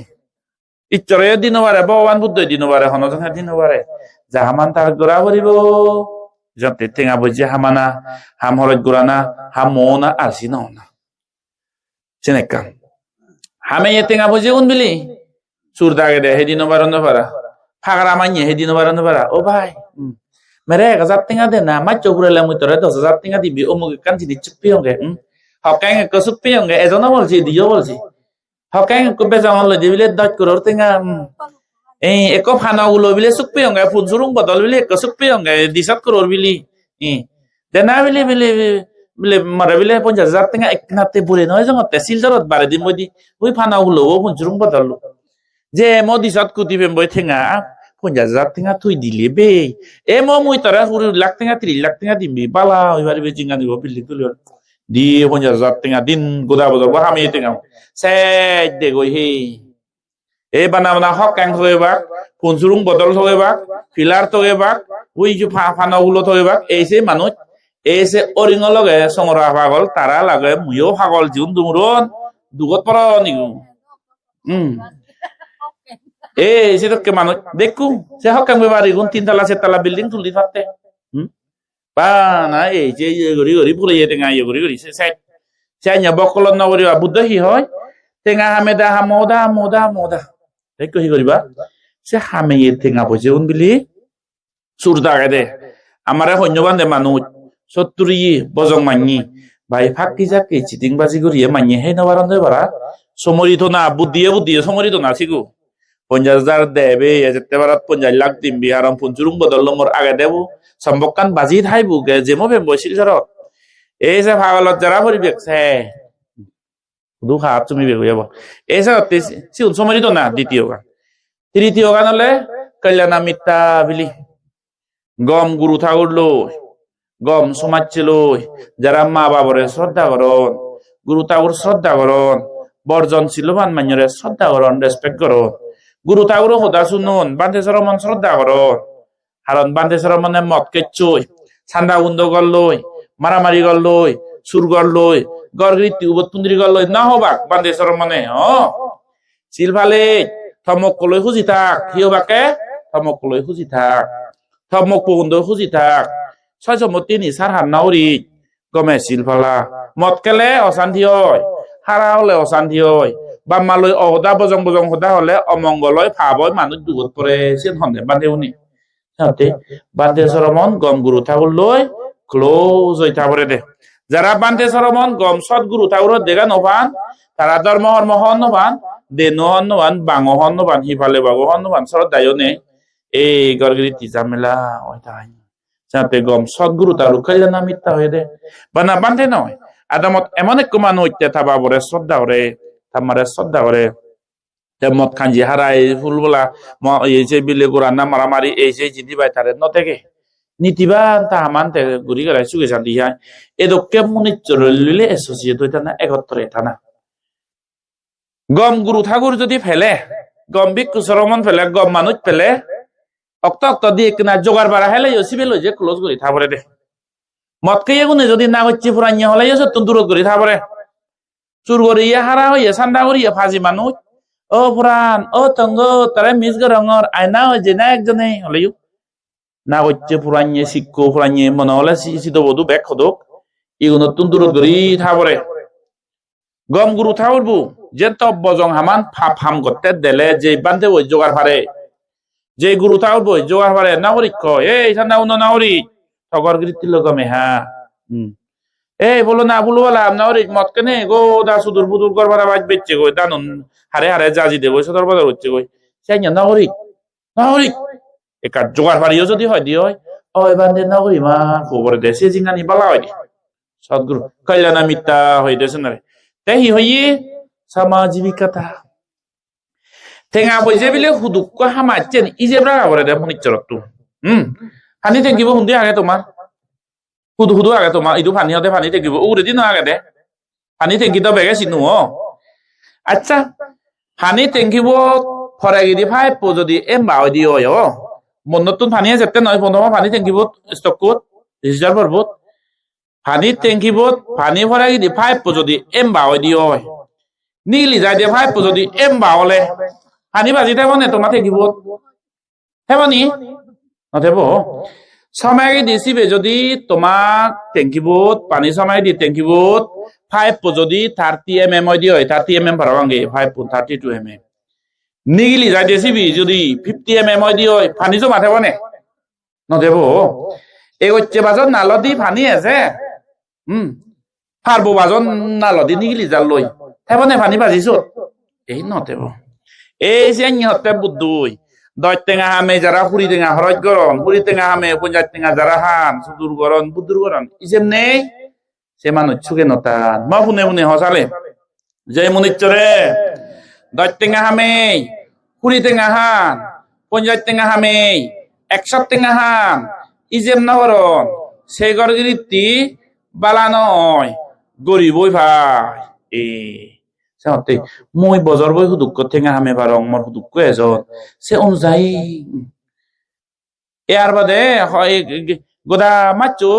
ইচ্ছরে দিনবারে ভগবান বুদ্ধ দিনবারে হনজনে দিনবারে যাহামান তার গোরা বলিব যাতে টেঙা বইজে হামানা হাম হরত গোরানা হাম মৌনা আসি না চেনেকা হামে এ টেঙা বইজে কোন বিলি সুর দাগে দে হেদিন বারন পারা ফাগরা মাইয়ে হেদিন বারন পারা ও ভাই মেরে 1000 টেঙা দে না মাই চৌকুরালে মুই তোরে 10,000 টেঙা দিবি অমুক কান জিনি চুপি হঙ্গে হকাই ক চুপি হঙ্গে এজনা বলছি দিও বলছি হকাই ক বেজামন লই দিবিলে 10 করোড় টেঙা এক ফানা উলো বিলে চুপি হঙ্গে ফুন সুরুং বদল বিলে এক চুপি হঙ্গে 17 করোড় বিলি দেনা বিলে মারে বিলে 50,000 টেঙা এক নাতে বুলে নয় জঙতে সিলজরত বারে দিম বদি ওই ফানা উলো ফুন সুরুং বদল যে মদি সত কুতি বেম বই টেঙা 50,000 টেঙা থুই দিলে বে এ মুই তোরা 1 লাখ টেঙা 3 লাখ টেঙা দিবি বালা ওইবারে বেজিঙ্গা দিব বিল্লি তুলি দি 50,000 টেঙা দিন গোদা বদল হামি টেঙা সে দে গই হে এ বানা হক হইবাক ফুনসুরুং বদল হইবাক ফিলার হইবাক ওই যে ফানা উলো হইবাক এইসে মানুষ এইসে অরিঙ লগে সংরা পাগল তারা লাগে মুইও পাগল জিউন দুমরন দুগত পর নিগু সে তো কে মানুষ দেখু সে হকাং বেবারি গুণ 3 তলা 4 তলা বিল্ডিং তুলি পারতে বা না এই যে গরি পুরে টেঙা গরি সে nya বকলন নগরি বুদ্ধ হি হয় টেঙা হামেদা হামোদা দেখো হি করিবা সে হামে টেঙা বসে উন বিলি সুরদা দে আমারে হন্যবান দে মানুষ 70 বজং মানি ভাই ফাঁকি যাকে চিটিং বাজি করিয়ে মানি হে নবারন দে বারা সমরিত না বুদ্ধিয়ে সমরিত না সিগু 50,000 দেবে যেতে পারাত 50 লাখ দিম বিহারম ফুনচুরুং বদল মোর আগে দেব সম্বকান বাজি থাইবু গে যেমো বেম বসিল জর এই যে ভাগলত যারা পরিবেশ হে দু হাত তুমি বেগ যাব এই যে সিউন সমরিত না দ্বিতীয় গান তৃতীয় গান হলে কল্যাণা মিত্তা বিলি গম গুরু ঠাকুর লই গম সমাজ লই যারা মা বাবরে শ্রদ্ধা করন গুরু ঠাকুর শ্রদ্ধা করন বর্জন শিলবান মান্যরে শ্রদ্ধা করন রেসপেক্ট করন গুরু ঠাকুর হোদা শুনুন বান্ধেশ্বর মন শ্রদ্ধা করন কারণ বান্ধেশ্বর মনে মদ কেচুই ছান্দা গুন্দ গল লই মারামারি গল লই সুর গল লই গরগৃতি উবতুন্দ্রি গল লই না হবাক বান্ধেশ্বর মনে শিলভালে থমক কলৈ খুঁজি থাক হিয়বাকে থমক কলৈ খুঁজি থাক থমক পগুন্দ খুঁজি থাক 6 সার হান নাউরি গমে শিলভালা মদ কেলে অশান্তি হয় হারা হলে অশান্তি হয় বাম্মালৈ অহদা বজং বজং হদা হলে অমঙ্গলয় ভাবয় মানুষ দুগত পরে সেন হন্দে বান্ধে উনি সাথে বান্ধে সরমন গম গুরু ঠাকুর লই ক্লোজ হই থাকরে দে যারা বান্ধে সরমন গম সৎ গুরু ঠাকুর দেখা নভান তারা ধর্ম হর্ম হন নভান দে নহন নভান বাঙ হন নভান হিফালে বাগ হন নভান সরত দায়নে এই গরগরি তিজামেলা ওই তাই সাথে গম সৎ গুরু ঠাকুর কইলে না মিথ্যা হয়ে দে বানা বান্ধে নয় আদামত এমন এক মানুষ থাবা বরে শ্রদ্ধা করে তামারে শ্রদ্ধা করে মদ খাঞ্জি হারাই ফুলবলা এই যে বিলে গোড়া না মারামারি এই যে জিদি বাই তারে ন থেকে নীতিবান তাহামান থেকে ঘুরি গেলাই সুগে শান্তি হয় এদকে মুনিচ্চর লিলে এসোসিয়েট হইতা না একত্র এটা না গম গুরু ঠাকুর যদি ফেলে গম ভিক্ষু সরমন ফেলে গম মানুষ ফেলে অক্ত অক্ত দিয়ে কিনা জোগাড় বাড়া হেলে সিবিল যে ক্লোজ করি থাপরে দে মদ খেয়ে গুনে যদি না হচ্ছে ফুরাইয়া হলে সত্যন দূর করি থাপরে চুর করিয়া হারা হইয়া সান্দা করিয়া ফাঁসি মানুষ ও ফুরান ও তঙ্গ তারা মিস গরঙর আয়না হয়েছে না একজনে হলেও না হচ্ছে ফুরাইয়ে শিক্ষো ফুরাইয়ে মনে হলে শীত বধু ব্যাগ হদক এগুলো নতুন দূর করি থাপরে গম গুরু থাকবো যে তব বজং হামান ফাপ হাম করতে দেলে যে বান্ধে ওই জোগাড় পারে যে গুরু থাকবো জোগাড় পারে নাগরিক কয় এই ঠান্ডা উন্ন নাগরিক তগর গৃত্তিল গমে হ্যাঁ এই বলো না বলো বলা নাগরিক মত কেনে গো দা সুদূর বুদুর করবার আওয়াজ বেচছে গো দানুন হারে হারে জাজি দেবো সদর বাজার হচ্ছে গো সেই নাগরিক নাগরিক একা জোগাড় পারিও যদি হয় দিয়ে হয় ওই বান্ধে নাগরিক মা খবর দেশে জিঙ্গানি বালা হয় সদগুরু কল্যাণা মিথ্যা হইতেছে না তেহি হইয়ে সামাজিবিকতা টেঙা বইজে বিলে হুদুক হামাচ্ছেন ইজে ব্রাগা করে দে মনিচরত পানি টেঙ্কিব হুন্দি আগে তোমার হুদু হুদু আগে তোমার ইদু পানি হতে পানি টেঙ্কিব উরে দিন আগে দে পানি টেঙ্কি তো বেগে চিনু আচ্ছা পানি টেঙ্কিব ফরাগি দি ফাইপ যদি এম বাও দি হয় মন নতুন পানি যেতে নয় বন্ধ পানি টেঙ্কিব স্টকত রিজার্ভ করবত পানি টেঙ্কিবত পানি ফরাগি দি ফাইপ যদি এম বাও দি হয় নীলি যাই দিয়ে ফাইপ যদি এম বাওলে পানি বাজি থাকব নে তোমার টেঙ্কিবত হেবনি নথেব সময় দিছিবে যদি তোমাক টেঙ্কিবত পানি সময় দি টেঙ্কিবত 5 যদি 30 mm দি হয় 30 mm ভরাবাঙ্গে 5 32 mm নিগিলি যাই দিছিবি যদি 50 mm দি হয় পানি জমা থাকব নে নথেব এই হচ্ছে বাজন নালদি পানি আছে ফারবো বাজন নালদি নিগিলি জাল লই থাকব নে পানি বাজিছ এই নথেব এই যে নিহতে বুদ্ধুই দয় টেঙা হামে যারা হুড়ি টেঙা হরজ গরম হুড়ি টেঙা হামে পঞ্চায়েত টেঙা যারা হান সুদূর গরম বুদ্ধুর গরম ইসেম নেই সে মানুষ ছুকে নতান মা শুনে শুনে হসালে যে মনিচরে দয় টেঙা হামে হুড়ি টেঙা হান পঞ্চায়েত টেঙা হামে 100 টেঙা হান ইজেম নহরন সেই গরগিরিতি বালা নয় গরিবই ভাই সাথে মই বজর বই হুদুক টেঙা হামে বারং মর হুদুক এজন সে অনুযায়ী এর বাদে হয় গোদা মাচু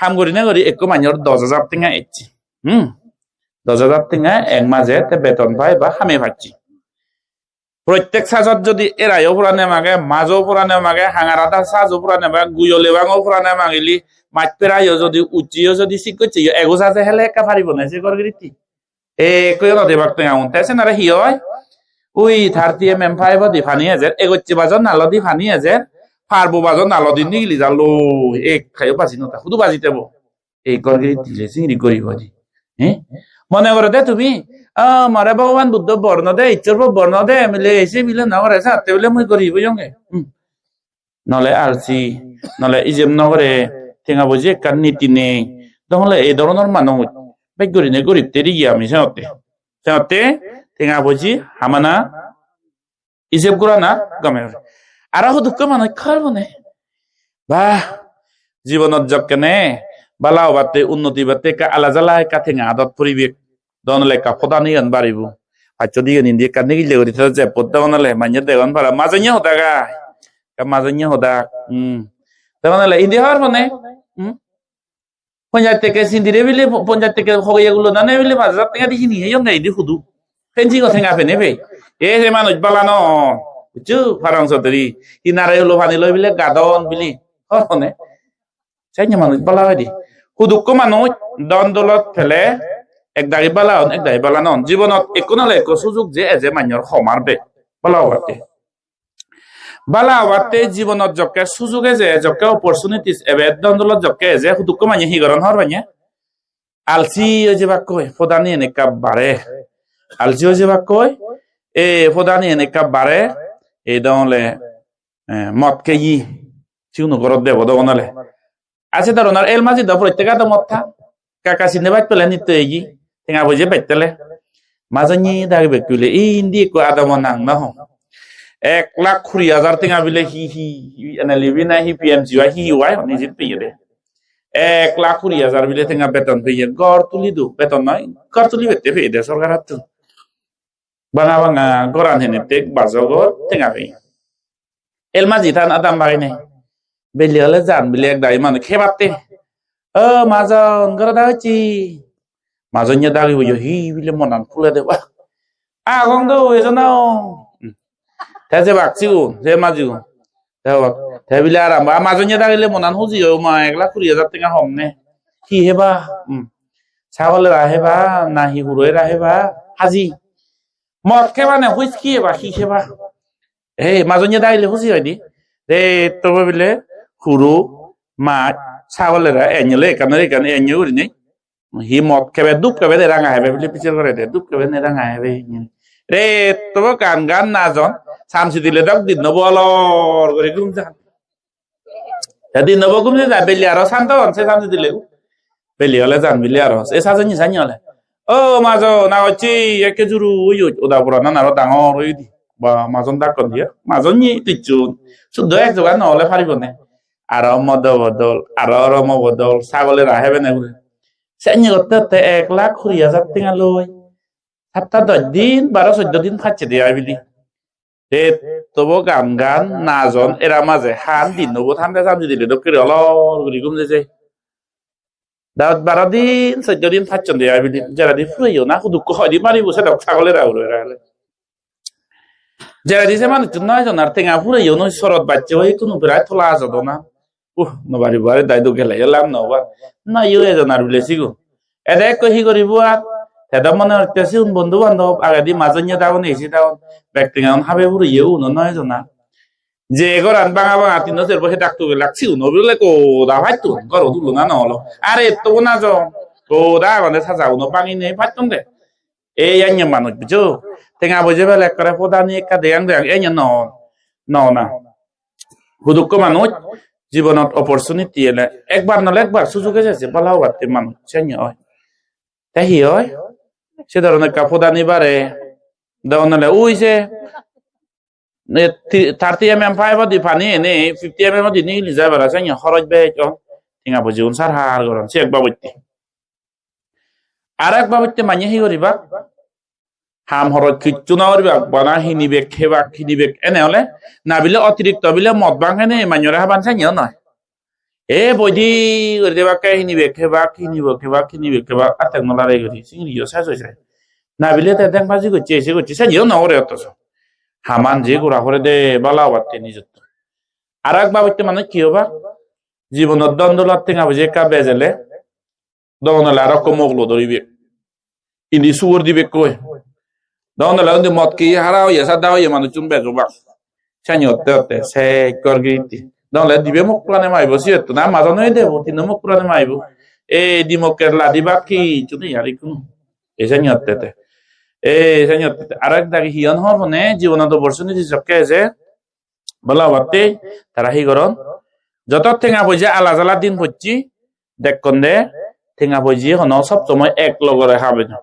হাম করি না করি এক মাইনর 10,000 টেঙা এসছি 10,000 টেঙা এক মাঝে বেতন পাই বা হামে পাচ্ছি প্রত্যেক সাজত যদি এরাইও ফুরানে মাগে মাজও ফুরানে মাগে হাঙারাদা সাজও ফুরানে মাগে গুয়লে বাঙও ফুরানে মাগিলি মাছ পেরাইও যদি উচিও যদি শিখছি এগো সাজে হেলে একা পারিব না সে গরগিরিতি কই নদী বাক্ত এমন তাইছে না হি হয় ওই 30 mm 5 দি ফানি আছে এগোচ্ছি বাজন নালদি ফানি আছে ফারবো বাজন নালদি নিগলি জালো এক খাইও বাজি নতা শুধু বাজি দেব এই গরগিরি দিলে চিংড়ি করিব দি মনে করে দে তুমি মারে ভগবান বুদ্ধ বর্ণ দে ইচ্ছর বর্ণ দে মিলে এসে মিলে না করে সাথে বলে মই করিব জঙ্গে নলে আরসি নলে ইজেম নগরে টেঙা বজি কার নীতি নেই তাহলে এই ধরনের মানুষ বেগরিনে গরিব তেরি গিয়া আমি সেতে টেঙা বজি হামানা ইজেব গুড়া না গমে আর দুঃখ মানুষ খাব নে বাহ জীবনত যকেনে বালাও বাতে উন্নতি বাতে কা আলা জ্বালা কা টেঙা আদত পরিবেশ দনলে কা ফদানি আন বাড়িব আচ্ছা দিয়ে নিন্দে কানে গিলে গরি যে পদ্দা বনালে মাইনে দেগন ভাড়া মাজanya হদাগা কা মাজanya হদা দেগনলে ইন্দি হওয়ার মানে পঞ্চায়েত থেকে সিন্দিরে বিলে পঞ্চায়েত থেকে হইয়াগুলো না নেই বিলে 5,000 টাকা দিছি নি এই নাই দি হুদু ফেন্সি কথা গাফে নেবে এ যে মানুষ বালা ন বুঝছো ফারাং চৌধুরী ইনারে হলো ফানি লই বিলে গাদন বিলি হনে চাই মানুষ বালা হয় দি হুদুক মানুষ দন দলত ফেলে একদাগি বালা হন একদাগি বালা নন জীবনত একো নালে একো সুযোগ যে এজে মান্যর সমারবে বালা হওয়াতে বালা হওয়াতে জীবনত জকে সুযোগে যে জকে অপরচুনিটিস এবে দন্দলত জকে যে হুদুক মানি হিগরন হর বানিয়ে আলসি যে বা কই ফদানি এনেকা বারে আলসি যে বা কই এ ফদানি এনেকা বারে এই দলে মত কে ই চিউনো গরত দেব দগনালে আছে ধরনের এল মাঝি দা প্রত্যেকটা মত থা কাকা সিনে বাইত পেলে নিতে এগি টেঙা বুঝে বাইতেলে মাঝানি দাগে বেকুলে ইন্দি কো আদম নাং না হ 1,20,000 টেঙা বিলে হি এনে লিবি না হি পিএমজি হি ওয়াই নিজে পেয়ে দে 1,20,000 বিলে টেঙা বেতন পেয়ে গড় তুলি দু বেতন নয় গড় তুলি বেতে পেয়ে দে সরকার হাত বাঙা বাঙা গড়ান হেনে টেক বাজগর টেঙা পেয়ে এল মাঝি থান আদাম বাগাই নাই বেলি হলে যান বিলে এক দাই মানে খেবাতে মাজন গড় দাওছি মাজনnya dari boyo hi bile monan pula de wa gong do ejono ta je baksiu je majiu ta bile ara মাজনnya dari le monan huji o ma 1,20,000 টাকা homne hi heba ছাগলে রাহেবা নাহি হুরই রাহেবা হাজি মদ খেবা না হুইস্কি এবা hi খেবা মাজনnya dari le huji হইদি রে তো বিলে হুরু মা ছাগলেরা এnyele kanare kan enyu নি hi mot kebe dup kebe de ranga hebe bili pichel gore de dup kebe ne ranga hebe re to kan gan na jon samsi dile dak din no bolor gore gum jan jadi no gum je beli aro santo on se samsi dile beli ole jan beli aro e sa jani sani ole o majo na ochi eke juru uyu oda pura na ro dangor uidi ba majon dak kon dia majon ni tichun sudo ek jogan no ole paribo ne aro modo bodol aro mo bodol sagole ra hebe ne sẽ nhớ tới 1,20,000 টাকা লই হাতটা 10 দিন 12-14 দিন খাচ্ছে দিয়ে আইবিলি তে তবু গান গান না জন এরা মাঝে হান দিন নব ঠান্ডা সামনে দিলে দকরে অলর গুলি ঘুম যেছে দাওত 12 দিন 14 দিন খাচ্ছে দিয়ে আইবিলি যারা দি ফুইও না দুঃখ হয় দি মারি বসে দাও ছাগলের আউরে রালে যারা দিছে মানে নয় জন আর টেঙা ফুইও নয় শরৎ বাচ্চা হই কোনো প্রায় থলা আজদ না নবারি বারে দাইদো গেলে এলাম নবা না ইউ এজন আর বিলেছি গো এদে কহি করিব আর হেদা মনে হইতেছি বন্ধু বান্ধব আগে দি মাজন্য দাও নেছি দাও ব্যক্তিগত হাবে পুরো ইউ নয় জনা যে গরান বাঙা বাঙা তিন বছর বসে ডাকতো লাগছি উনো বলে কো দা ভাইতো গরো তুলো না নহলো আরে তো না জ কো দা গনে সাজা উনো পানি নেই ফাইতন দে এই আন্য মানুষ বুঝো টেঙা বুঝে বেলে করে প্রদানি একা দেয়াং দেয়াং এই ন না হুদুক মানুষ জীবনত অপরচুনিটি এলে একবার নলে একবার সুযোগ এসেছে বলাও বাড়তে মানুষ চেঞ্জ হয় তাই হয় সে ধরনের কাপড়দানি বারে দেওয়া নলে উইছে 30 mm পাইবা দি পানি এনে 50 mm দি নিলি যাবার আছে খরচ বে টিঙা বুঝি উনসার হার গরম সে একবার বইতে আর একবার বইতে মানিয়ে হি করিবা হাম হরত কিচ্ছু না করিবা বানা হিনিবে খেবা খিনিবে এনে হলে না বিলে অতিরিক্ত বিলে মদ বাঙানে মানিয়রা হাবান চাইও নয় বইদি করে দেবা কে হিনিবে খেবা খেবা আতেক নলারে গরি সিংরিও সাজ হইছে না বিলে তে দেখ বাজি করছে এসে করছে চাইও না ওরে অতছ হামান যে গোড়া করে দে বালা বাতে নিজত আর একবার বইতে মানে কি হবা জীবনত দ্বন্দ্বলত টেঙা বুঝে কা বেজেলে দনলা রকম মগলো ধরিবে ইনি সুর দিবে কই দনলা উনি মত কি হারাও ইয়া দাও ইয়া মানুষ চুম বেজবা চাইতে সে করগিতি দলে দিবে মোক প্লানে মাইব সিয়েতো না মাজনে দেব তিন মোক প্লানে মাইব di moker la di baki chuni yari kuno eseñottete arak dagi hion horne জীবনত অপরচুনিটি জকে যে বলা বাতে তারা হি গরন যত ঠেঙা বইজে আলা জালা দিন হচ্ছি দেখকন দে ঠেঙা বইজি হন সব সময় এক লগরে হবে না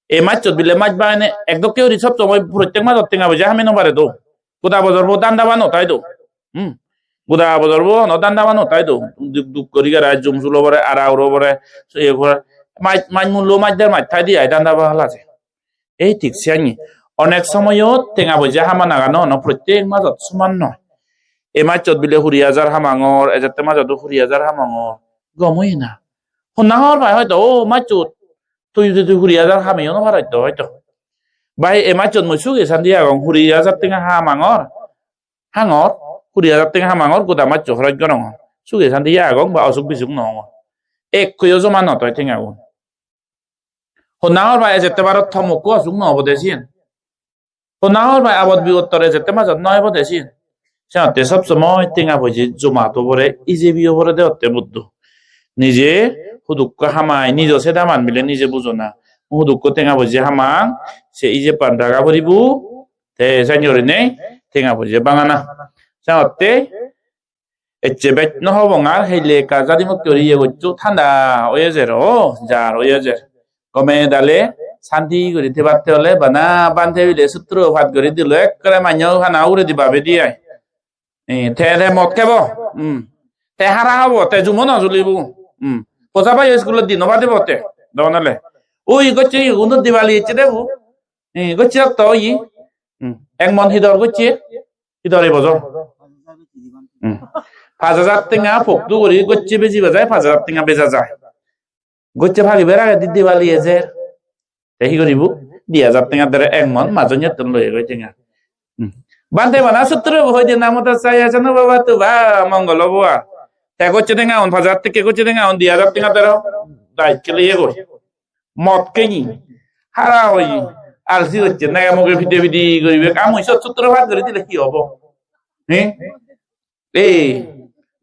এই মাছ বিলে মাছ বানে একদম কেউ সব সময় প্রত্যেক মাছ ঠেঙা বইজে হামে নবারে তো কোদা বজরবো দান্দা বানো তাই তো বুদা বজরবো নদান্দা বানো তাই তো দুক দুক করি গা রাজ জমসুলো বরে আর আউরো বরে এ ঘরে মাছ মাছ মূল্য মাছদের মাছ থাই দিয়ে দান্দা বাহাল আছে এই ঠিক সিয়ানি অনেক সময়ও টেঙা বইজে হামা নাগানো ন প্রত্যেক মাজত সমান নয় এই মাছত বিলে 20,000 হামাঙর এজাতে মাজত 20,000 হামাঙর গমই না হনাহর ভাই হয়তো ও মাছত তুই যদি 20,000 হামিও না ভারাইতো হয়তো ভাই এই মাছত মইসু গেছান দিয়া গং 20,000 টেঙা হামাঙর 20,000 টেঙা হামাঙর গোদা মাছ হরাইগ নং সুগেছান দিয়া গং বা অসুখ বিসুখ নং এক কইও জমা নতয় টেঙা গুণ হনাহর ভাই যেতে পারো থমকো আসুক নহব দেশিন হনাহর ভাই আবদ বিগতরে যেতে মাজত নহব দেশিন সিহঁতে সব সময় টেঙা ভজি জমাটো পরে ইজেবিও পরে দেওয়াতে বুদ্ধ নিজে হুদুক্ক হামাই নিজে সেদা মান মিলে নিজে বুঝো না হুদুক্ক টেঙা ভজি হামাং সে ইজে পান্ডাগা ভরিবু তে সাইনিয়রে নেই টেঙা ভজি বাঙানা সিহঁতে এচ্ছে বেট নহবঙার হেইলে কাজাদি মক্তরি ইয়ে গচ্ছু ঠান্ডা ওয়ে জের ও যার ওয়ে জের গমে দালে শান্তি করে দিবাতে হলে বানা বান্ধে বিলে সূত্র ভাত করে দিল এক করে মাইনাও খানা উড়ে দিবা বেদিয়াই থে থে মদ খাব তে হারা হব তে জুমো নজুলিব পজা পাই স্কুলত দিন বা দিব তে দনালে ওই গচ্ছে উন্নত দিবালি ইচ্ছে দেবো গচ্ছে তো ই এক মন হিদর গচ্ছে হিদরে বজ 5,000 টেঙা ফকটু করি গচ্ছে বেজি বাজায় 5,000 টেঙা বেচা যায় গচ্ছে ভাগি বেড়া দিদি বালি আছে হি করিব 2,000 টেঙা ধরে এক মন মাজনীয় লই গই টেঙা বান্ধে বানা সূত্র হয়ে যে নামতা চাই আছে না বাবা তো বা মঙ্গল বাবা তে গচ্ছে টেঙা 5,000 থেকে গচ্ছে টেঙা 2,000 টেঙা ধরে দায়িত্ব লিয়ে গই মদ কেনি হারা হই আলসি হচ্ছে না মুখে ভিটে ভিটি করিবে কাম হইছ সূত্র ভাগ করে দিলে কি হবো হ্যাঁ এই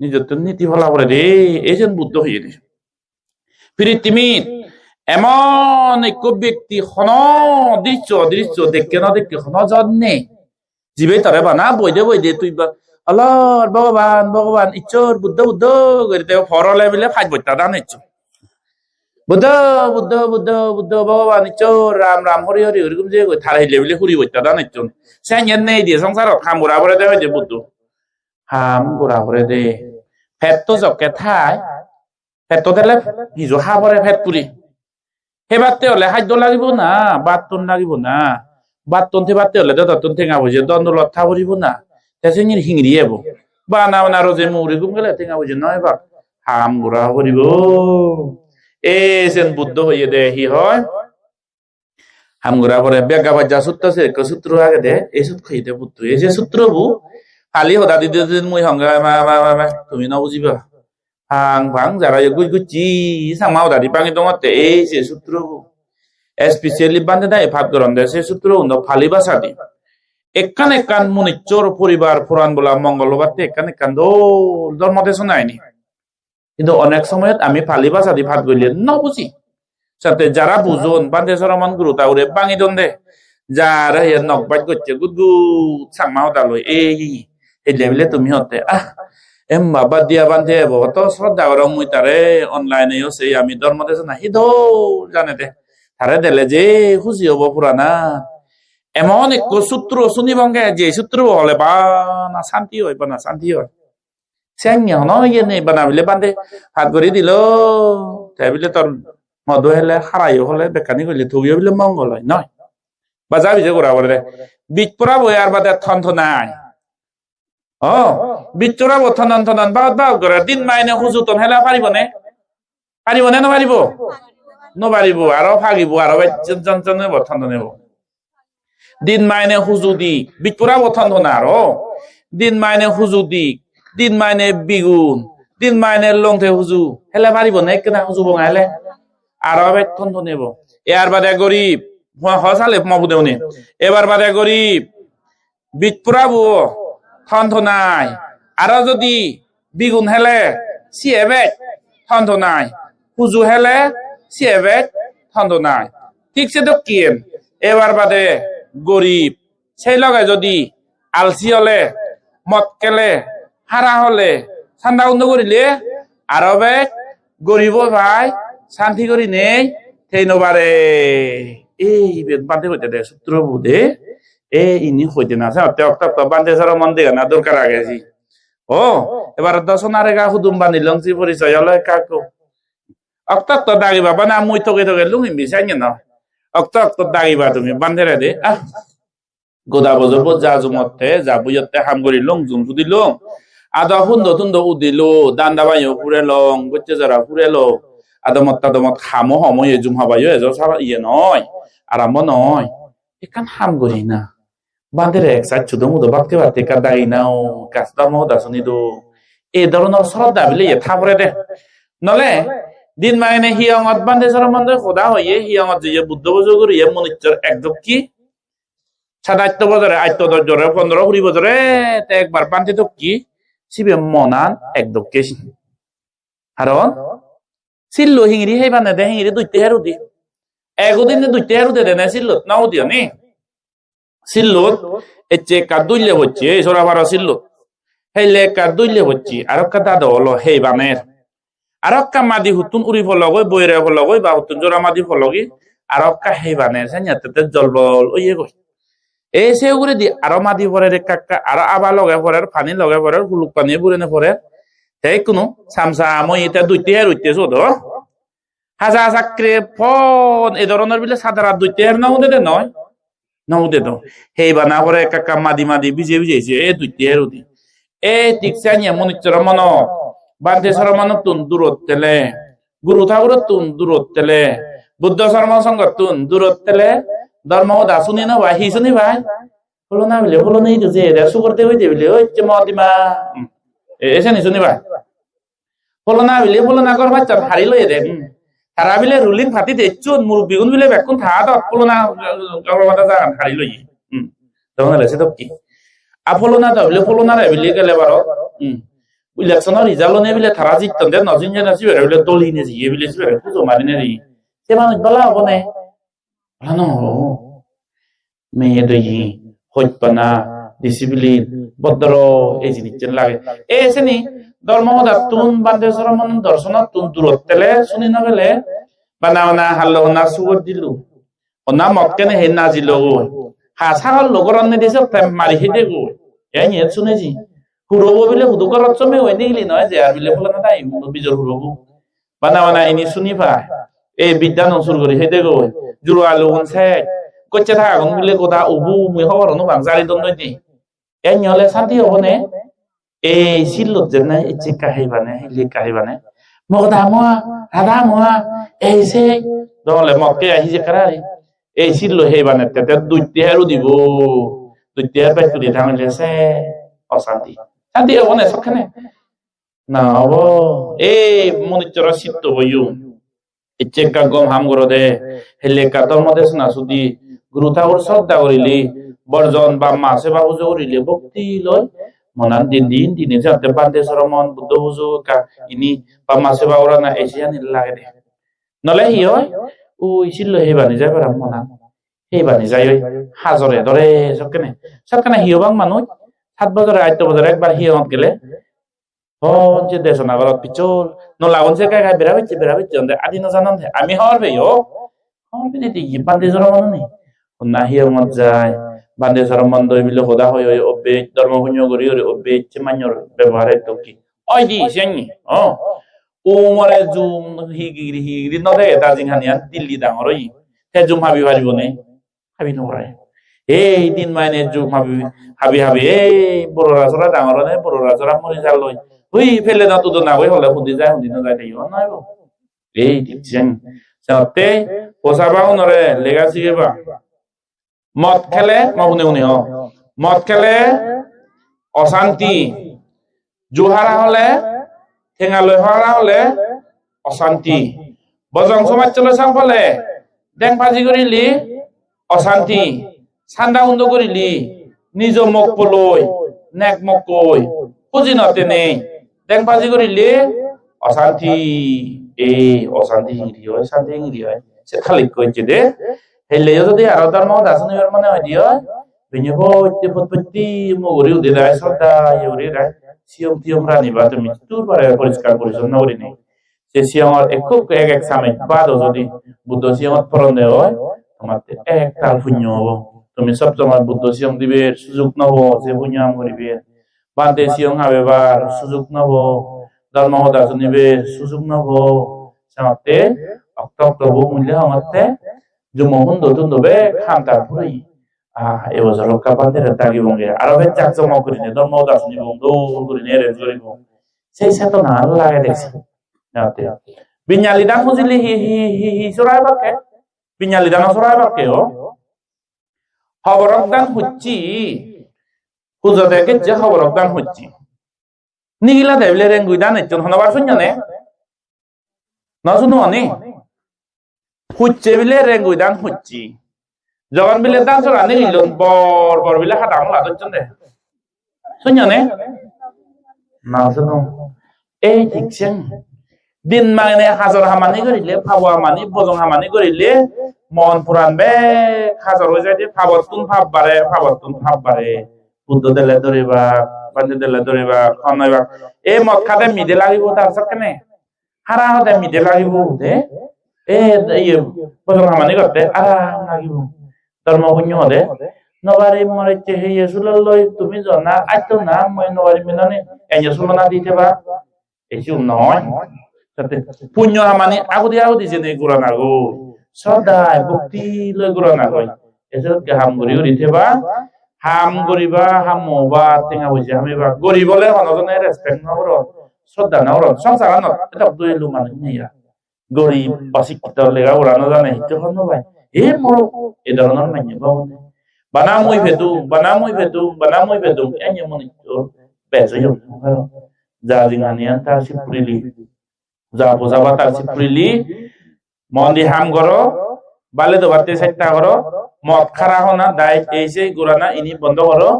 নিজের তো নীতি ফলা করে রে এই যেন বুদ্ধ হয়ে রে পৃথিবীত এমন এক ব্যক্তি হন দৃশ্য দৃশ্য দেখে না দেখে হন জন্মে জীবে তরে বানা বই দে তুই আল্লাহ ভগবান ভগবান ইচ্ছর বুদ্ধ বুদ্ধ করে দেব ফরলে মিলে ফাইজ বইতা দান ইচ্ছ বুদ্ধ বুদ্ধ বুদ্ধ বুদ্ধ ভগবান ইচ্ছর রাম রাম হরি হরি ওরকম যে থারাইলে মিলে হুরি বইতা দান ইচ্ছ সে নেই দিয়ে সংসারত খাম বুড়া ভরে দেবে যে বুদ্ধ হাম বুড়া ভরে দে ফেট তো জকে থাই ফেট তো দিলে হিজো হা ভরে ফেট পুরি হেবাতে হলে খাদ্য লাগিব না বাতন লাগিব না বাতন থেবাতে হলে দতন টেঙা বুঝে দণ্ড লথা ভরিব না তেসিঙির হিংরি এবো বানা বানা রোজে মৌরি গুম গেলে টেঙা বুঝে নয় বা হাম গুড়া ভরিব এ যেন বুদ্ধ হইয়ে দে হি হয় হাম গুড়া ভরে বেগা বাজা সূত্র আছে সূত্র আগে দে এই সূত্র খাই দে পুত্র এই যে সূত্র বু খালি হদা দিদি মুই হঙ্গা তুমি ন বুঝিবা হাং ভাং যারা গুই গুচি সামাও দাদি পাঙি দঙতে এই যে সূত্র স্পেশালি বান্ধে দেয় ভাত গরম দেয় সে সূত্র ফালি বাসা দি একান একান মুনিচোর পরিবার পুরাণ বলা মঙ্গলবারতে একান একান ধর্মতে শোনায়নি কিন্তু অনেক সময়ত আমি ফালি বাসা দি ভাত গলিয়ে ন বুঝি সাথে যারা বুঝন বান্ধে সরমান গুরু তাউরে বাঙি দন দে যারা নক বাইট করছে গুদ গুদ সাংমাও দালো এই লেভেলে তুমি হতে এম বাবা দিয়া বান্ধে বহুত শ্রদ্ধা করো মুই তারে অনলাইনে আছে আমি ধর্মতে নাহি দো জানে দে তারে দেলে যে খুশি হব পুরানা এমন এক সূত্র শুনিবঙ্গে যে সূত্র হলে বা না শান্তি হয় বা না শান্তি হয় সেঙ্গে হন ইয়ে নেই বানাবিলে বান্ধে হাত করে দিল তাই বলে তোর মধু হলে হারাইও হলে বেকানি করলে থুবিও বলে মঙ্গল হয় নয় বা যাবি যে করা বলে বীজ পড়া বই আর বাদে থন নাই বিচৰা বথন থনন বাও কৰে দিন মাইনে হুজুতন হেলা পাৰিবনে নপাৰিব নপাৰিব আৰু ভাগিব আৰু জনজনে বথন নেব দিন মাইনে হুজু দি বিচৰা বথন ধনা আৰু দিন মাইনে হুজু দি দিন মাইনে বিগুন দিন মাইনে লংথে হুজু হেলা পাৰিবনে কেনা হুজু বঙাইলে আৰু বেথন ধনেব ইয়াৰ বাদে গৰীব হসালে মবুদেউনি এবাৰ বাদে গৰীব বিচৰা বু থন নাই আর যদি বিগুন হেলে সিএবেক থন নাই হুজু হেলে সিএবেক থন নাই ঠিক সে তো কি এবার বাদে গরিব সেই লগে যদি আলসি হলে মদ কেলে হারা হলে ঠান্ডা বন্ধ করিলে আর গরিব ভাই শান্তি করি নেই সেই নবারে এই বান্ধে হইতে দে সূত্র বুধে ইনি হইতে না বান্ধে সারা মন দিকে না দরকার আগেছি এবার দশনারে গা হুদুম বানিলং সি পরিচয় হলো কাকু অক্ত দাগিবা বানা মুই থকে লুঙি মিশাই না অক্ত দাগিবা তুমি বান্ধে রে দে গোদা বজর যা জুমতে যা বুইতে হাম করি লং জুম সুদি লং আদা হুন্দ উদিলো দান্দা বাইও ফুরে লং গচ্ছে যারা ফুরে লো আদমত খামো সময় জুম হাবাইও এজ সারা ইয়ে নয় আরাম নয় এখান হাম করি না বান্ধের এক সাইড ছুদো মুদো বাক্তে বাড়তে কাদাই নাও কাস্তা মহদা শুনি দো এই ধরনের শ্রদ্ধা বিলে থাপরে দে নলে দিন মানে হিয়ঙত বান্ধে সরমন্ধে খোদা হইয়ে হিয়ঙত যে বুদ্ধ বজর করিয়ে মনুষ্যর একদম কি সাতাত্য বছরে 15 20 বছরে একবার বান্ধে তো কি শিবে মনান একদম কেসি কারণ সিল্লো হিংরি সেই বান্ধে দে হিংরি দুইতে হেরু দি একদিন দুইতে হেরু দে না সিল্লত নাও দিও নি সিল্লত এচে কাদুইলে হচ্ছে এই সরাফারা সিল্লত সেই লে কাদুইলে হচ্ছে আর কাদা দলো সেই বানের arokka madi hutun uri fologoi boire fologoi ba hutun jora madi fologi arokka heibane sanya tete jolbol oye goi e se ugure di aro madi pore rekka aro aba loge pore pani loge pore huluk pani burene pore tei kunu samsa moi eta duite her utte so do haja sakre fon e doronor bile sadara duite her na ude de noy na ude do heibana pore kakka madi madi bije bije e duite her udi e tiksanya monichora mono বান্ধে সরমান তুন দূরত তেলে গুরু ঠাকুর তুন দূরত তেলে বুদ্ধ শর্মা সঙ্গ তুন দূরত তেলে ধর্ম দা শুনি না ভাই শুনি ভাই হলো না বলে হলো নেই যে দেড়শো করতে হইতে বলে ওই যে মদিমা এসে নি শুনি ভাই হলো না বলে হলো না কর বাচ্চা হারি লই দে তারা বিলে রুলিং ফাটি দে চুন মুরব্বি গুন বিলে বেকুন থা দ হলো না গরমাতা যা হারি লই তখন লেছে তো কি আপলো না দবলে হলো না রে বিলে গেলে বারো ইলেকশনের রিজাল্ট নে বিলে থারা জিতন দে নজিন যে নাসি বেরে বিলে দলি নে জি বিলে সি বেরে পুজো মারি নে রি সে মানুষ বলা হবে না ভালো মেয়ে দই হইপনা ডিসিপ্লিন বদর এই জিনিস লাগে এসেনি ধর্মহদা তুন বান্দে সরমন দর্শন তুন দূরত তেলে শুনি না বেলে বানাওনা হাল্লো না সুগর দিলু ওনা মতকেনে হে না জিলো হা সারাল লগরন নে দিছে মারি হেদে গো এই নিয়ে শুনেছি হুরবো বিলে হুদুকর চমে ওই নিগলি নয় যে আর বিলে বলে না তাই বিজর হুরবো বানাওনা ইনি শুনি পায় এই বিদ্যা নসুর করি হেদে গো জুরু আলু হনছে কচ্ছে থাকা কোন বিলে কোথা উবু মুই খবর নু বাংজারি দন নই এই নিহলে শান্তি হবনে এই সিল্লত যে না এই চিকা হাইবানে লিকা হাইবানে মগদা মোয়া রাধা মোয়া এই সে দলে মকে আহি যে কারারি এই সিল্লো হাইবানে তেতে দুইতে হেরু দিব দুইতে হের পাই তুলি থামলে সে অশান্তি শান্তি হবনে সখানে না হব এই মনিচর সিদ্ধ হইউ ইচ্ছেকা গম হাম গর দে হেলে কাতর মধ্যে না সুদি গুরু ঠাকুর শ্রদ্ধা করিলি বর্জন বা মাসে বা পুজো করিলে ভক্তি লয় মনান দিন দিন দিনে যাতে বান্ধে সরমন বুদ্ধ পুজো ইনি বা মাসে বা ওরা না এসিয়া নিল লাগে দে নলে হি হয় ও ইছিল হে বানি যায় পারা মনান হে বানি যায় হাজরে ধরে সবকেনে হিয়বাং মানুষ 7 বছরে 8 বছরে একবার হিয়ত গেলে যে দেশনা গলত পিছল নলাগন সে কাই বেরা হচ্ছে আদি না জানান আমি হওয়ার বেও হওয়ার বে দিদি বান্ধে সরমন নেই না হিয়মত যায় বান্ধে সরমন দই বিলে খোদা হয় অবে ধর্ম পুণ্য করি অবে ইচ্ছে মান্যর ব্যবহারে তো কি ওই দি সেনি ও মরে জুম হিগিরি নদে দার্জিং হানিয়া দিল্লি ডাঙর ই হে জুম হাবি পারিব নে হাবি নরে এই দিন মাইনে জুম হাবি এই বড় রাজরা ডাঙর নে বড় রাজরা মরি যাল লই হুই ফেলে না তো না হই হলে হুদি যায় হুদি না যায় দেই নাই এই দিছেন সাথে পোসাবাও নরে লেগাসি গেবা মদ খেলে মনে মদ খেলে অশান্তি জুহারা হলে ঠেঙালৈ হরা হলে অশান্তি বজং সমাজ চলে চাও ফলে ডেং ভাজি করিলি অশান্তি চান্দা উন্দ করিলি নিজ মোক পলৈ নেক মোক কই খুঁজি নতে নেই ডেং ভাজি করিলি অশান্তি এই অশান্তি হিংরি হয় শান্তি হিংরি হয় সে খালি কইছে দে হেলে যদি আর ধর্ম দাসনির মানে হয় দিও বিনি হইতে পত্তি মগরি উদে দাই সদা ইউরি রাই সিয়ম তিয়ম রানি বা তুমি তুর পরে পরিষ্কার পরিচ্ছন্ন করি নেই সে সিয়মর এক সামনে বাদ যদি বুদ্ধ সিয়মত পরন দেয় হয় তোমাতে এক তাল পুণ্য হবো তুমি সব সময় বুদ্ধ সিয়ম দিবে সুযোগ নব সে পুণ্য করিবে বাদে সিয়ম হবে বার সুযোগ নব ধর্ম দাসনিবে সুযোগ নব সামতে অক্টোবর মূল্য হমতে জুমহন দতুন দবে খামতা পুরি এবছর কাপান্দের দাগি বঙ্গে আরো বে চাক জমা করিনে ধর্ম দাসনি বঙ্গ করিনে রে জরিব সেই সাথে না লাগে দেখছি নাতে বিনালি দান মুজিলি হি সরাই বাকে বিনালি দান সরাই বাকে ও খবরক দান হচ্ছি হুজো দেখে যে খবরক দান হচ্ছি নিগিলা দেবলে রেঙ্গুই দান এজন হনবার শুনজনে না শুনো অনি হুচ্ছে বিলে রেঙ্গুই দান হুচ্ছি যখন বিলে দান চড়ানি গিলন বর বর বিলে হাত আমলা ধরছেন দে শুনছো নে না শুনো এই ঠিকছে দিন মানে হাজার হামানি করিলে ফাবো হামানি বজং হামানি করিলে মন পুরান বে হাজার হয়ে যায় ফাবতুন ফাব বাড়ে বুদ্ধ দেলে ধরিবা বান্ধে দেলে ধরিবা খনইবা এই মদ খাতে মিদে লাগিব তার কেনে হারা হতে মিদে লাগিব দে ইয়ে বজং হামানি করতে আরাম লাগিব ধর্ম পুণ্য হতে নবারি মরেছে হে ইয়েসুলাই তুমি জনা আইতো না মই নবারি মিনানে এয়েসুলনা দিতে বা এসু নয় পুণ্য হামানি আগদি যেনে গুড়া নাগো সদায় ভক্তি লৈ গুড়া নাগয় এসব হাম গরি দিতেবা হাম গরিবা হাম মবা টেঙা বুঝে হামিবা গরিবলে হনজনে রেসপেক্ট নকর শ্রদ্ধা নকর সংসার এটা দুইলু মানুষ নেইয়া গরিব অশিক্ষিত লেগা উড়ানো জানে হিতে হন ভাই এ মর এ ধরনের মাইনে বাবু বানামুই ভেদুম এনে মনে বেজে যা জিঙানিয়ান তা সিপ্রিলি যা বোঝাবা তার সিপ্রিলি মন দি হাম করো বালে তো বাড়তে চেষ্টা করো মদ খারা হনা দায় এসে গুরানা ইনি বন্ধ করো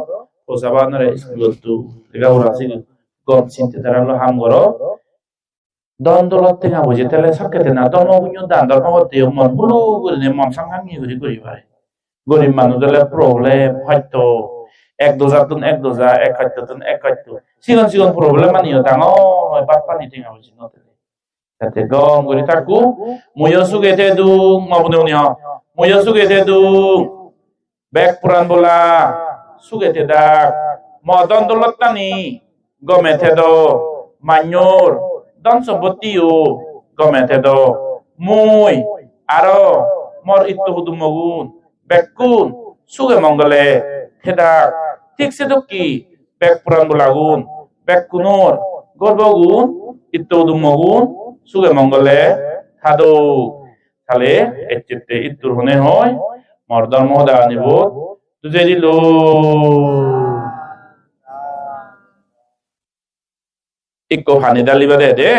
বোঝাবা নরে স্কুলত এগা উড়াছি গম চিনতে তারা হাম করো দন্দলত থেকে বুঝে তাহলে সাক্ষাতে না ধর্ম পুণ্য দান ধর্ম করতে মন হুলু করে মন সাংঘাঙ্গি করি পারে গরিব মানুষ হলে প্রবলেম হয়তো এক দোজা এক খাদ্য সিগন প্রবলেম মানিও ডাঙর হয় বাদ পানি টেঙা বুঝি নতেলে তাতে গম করে থাকু ময়ো সুগেতে দুং মাবনে উনি ময়ো সুগেতে দুং বেক পুরান বলা সুগেতে দাক মদন দলত টানি গমেতে দ মান্যর দন সম্পত্তিও গমেতে দ মুই আরো মর ইত্তু হুদুম মগুন বেকুন সুগে মঙ্গলে থেদাক ঠিক সে কি বেক পুরান বলাগুন বেকুনর গর্বগুন ইত্তু হুদুম মগুন সুগে মঙ্গলে থাদো তাহলে এচিতে ইত্তুর হনে হয় মর ধর্ম দা নিব তুজে দিল ইকো হানি ডালিবা দে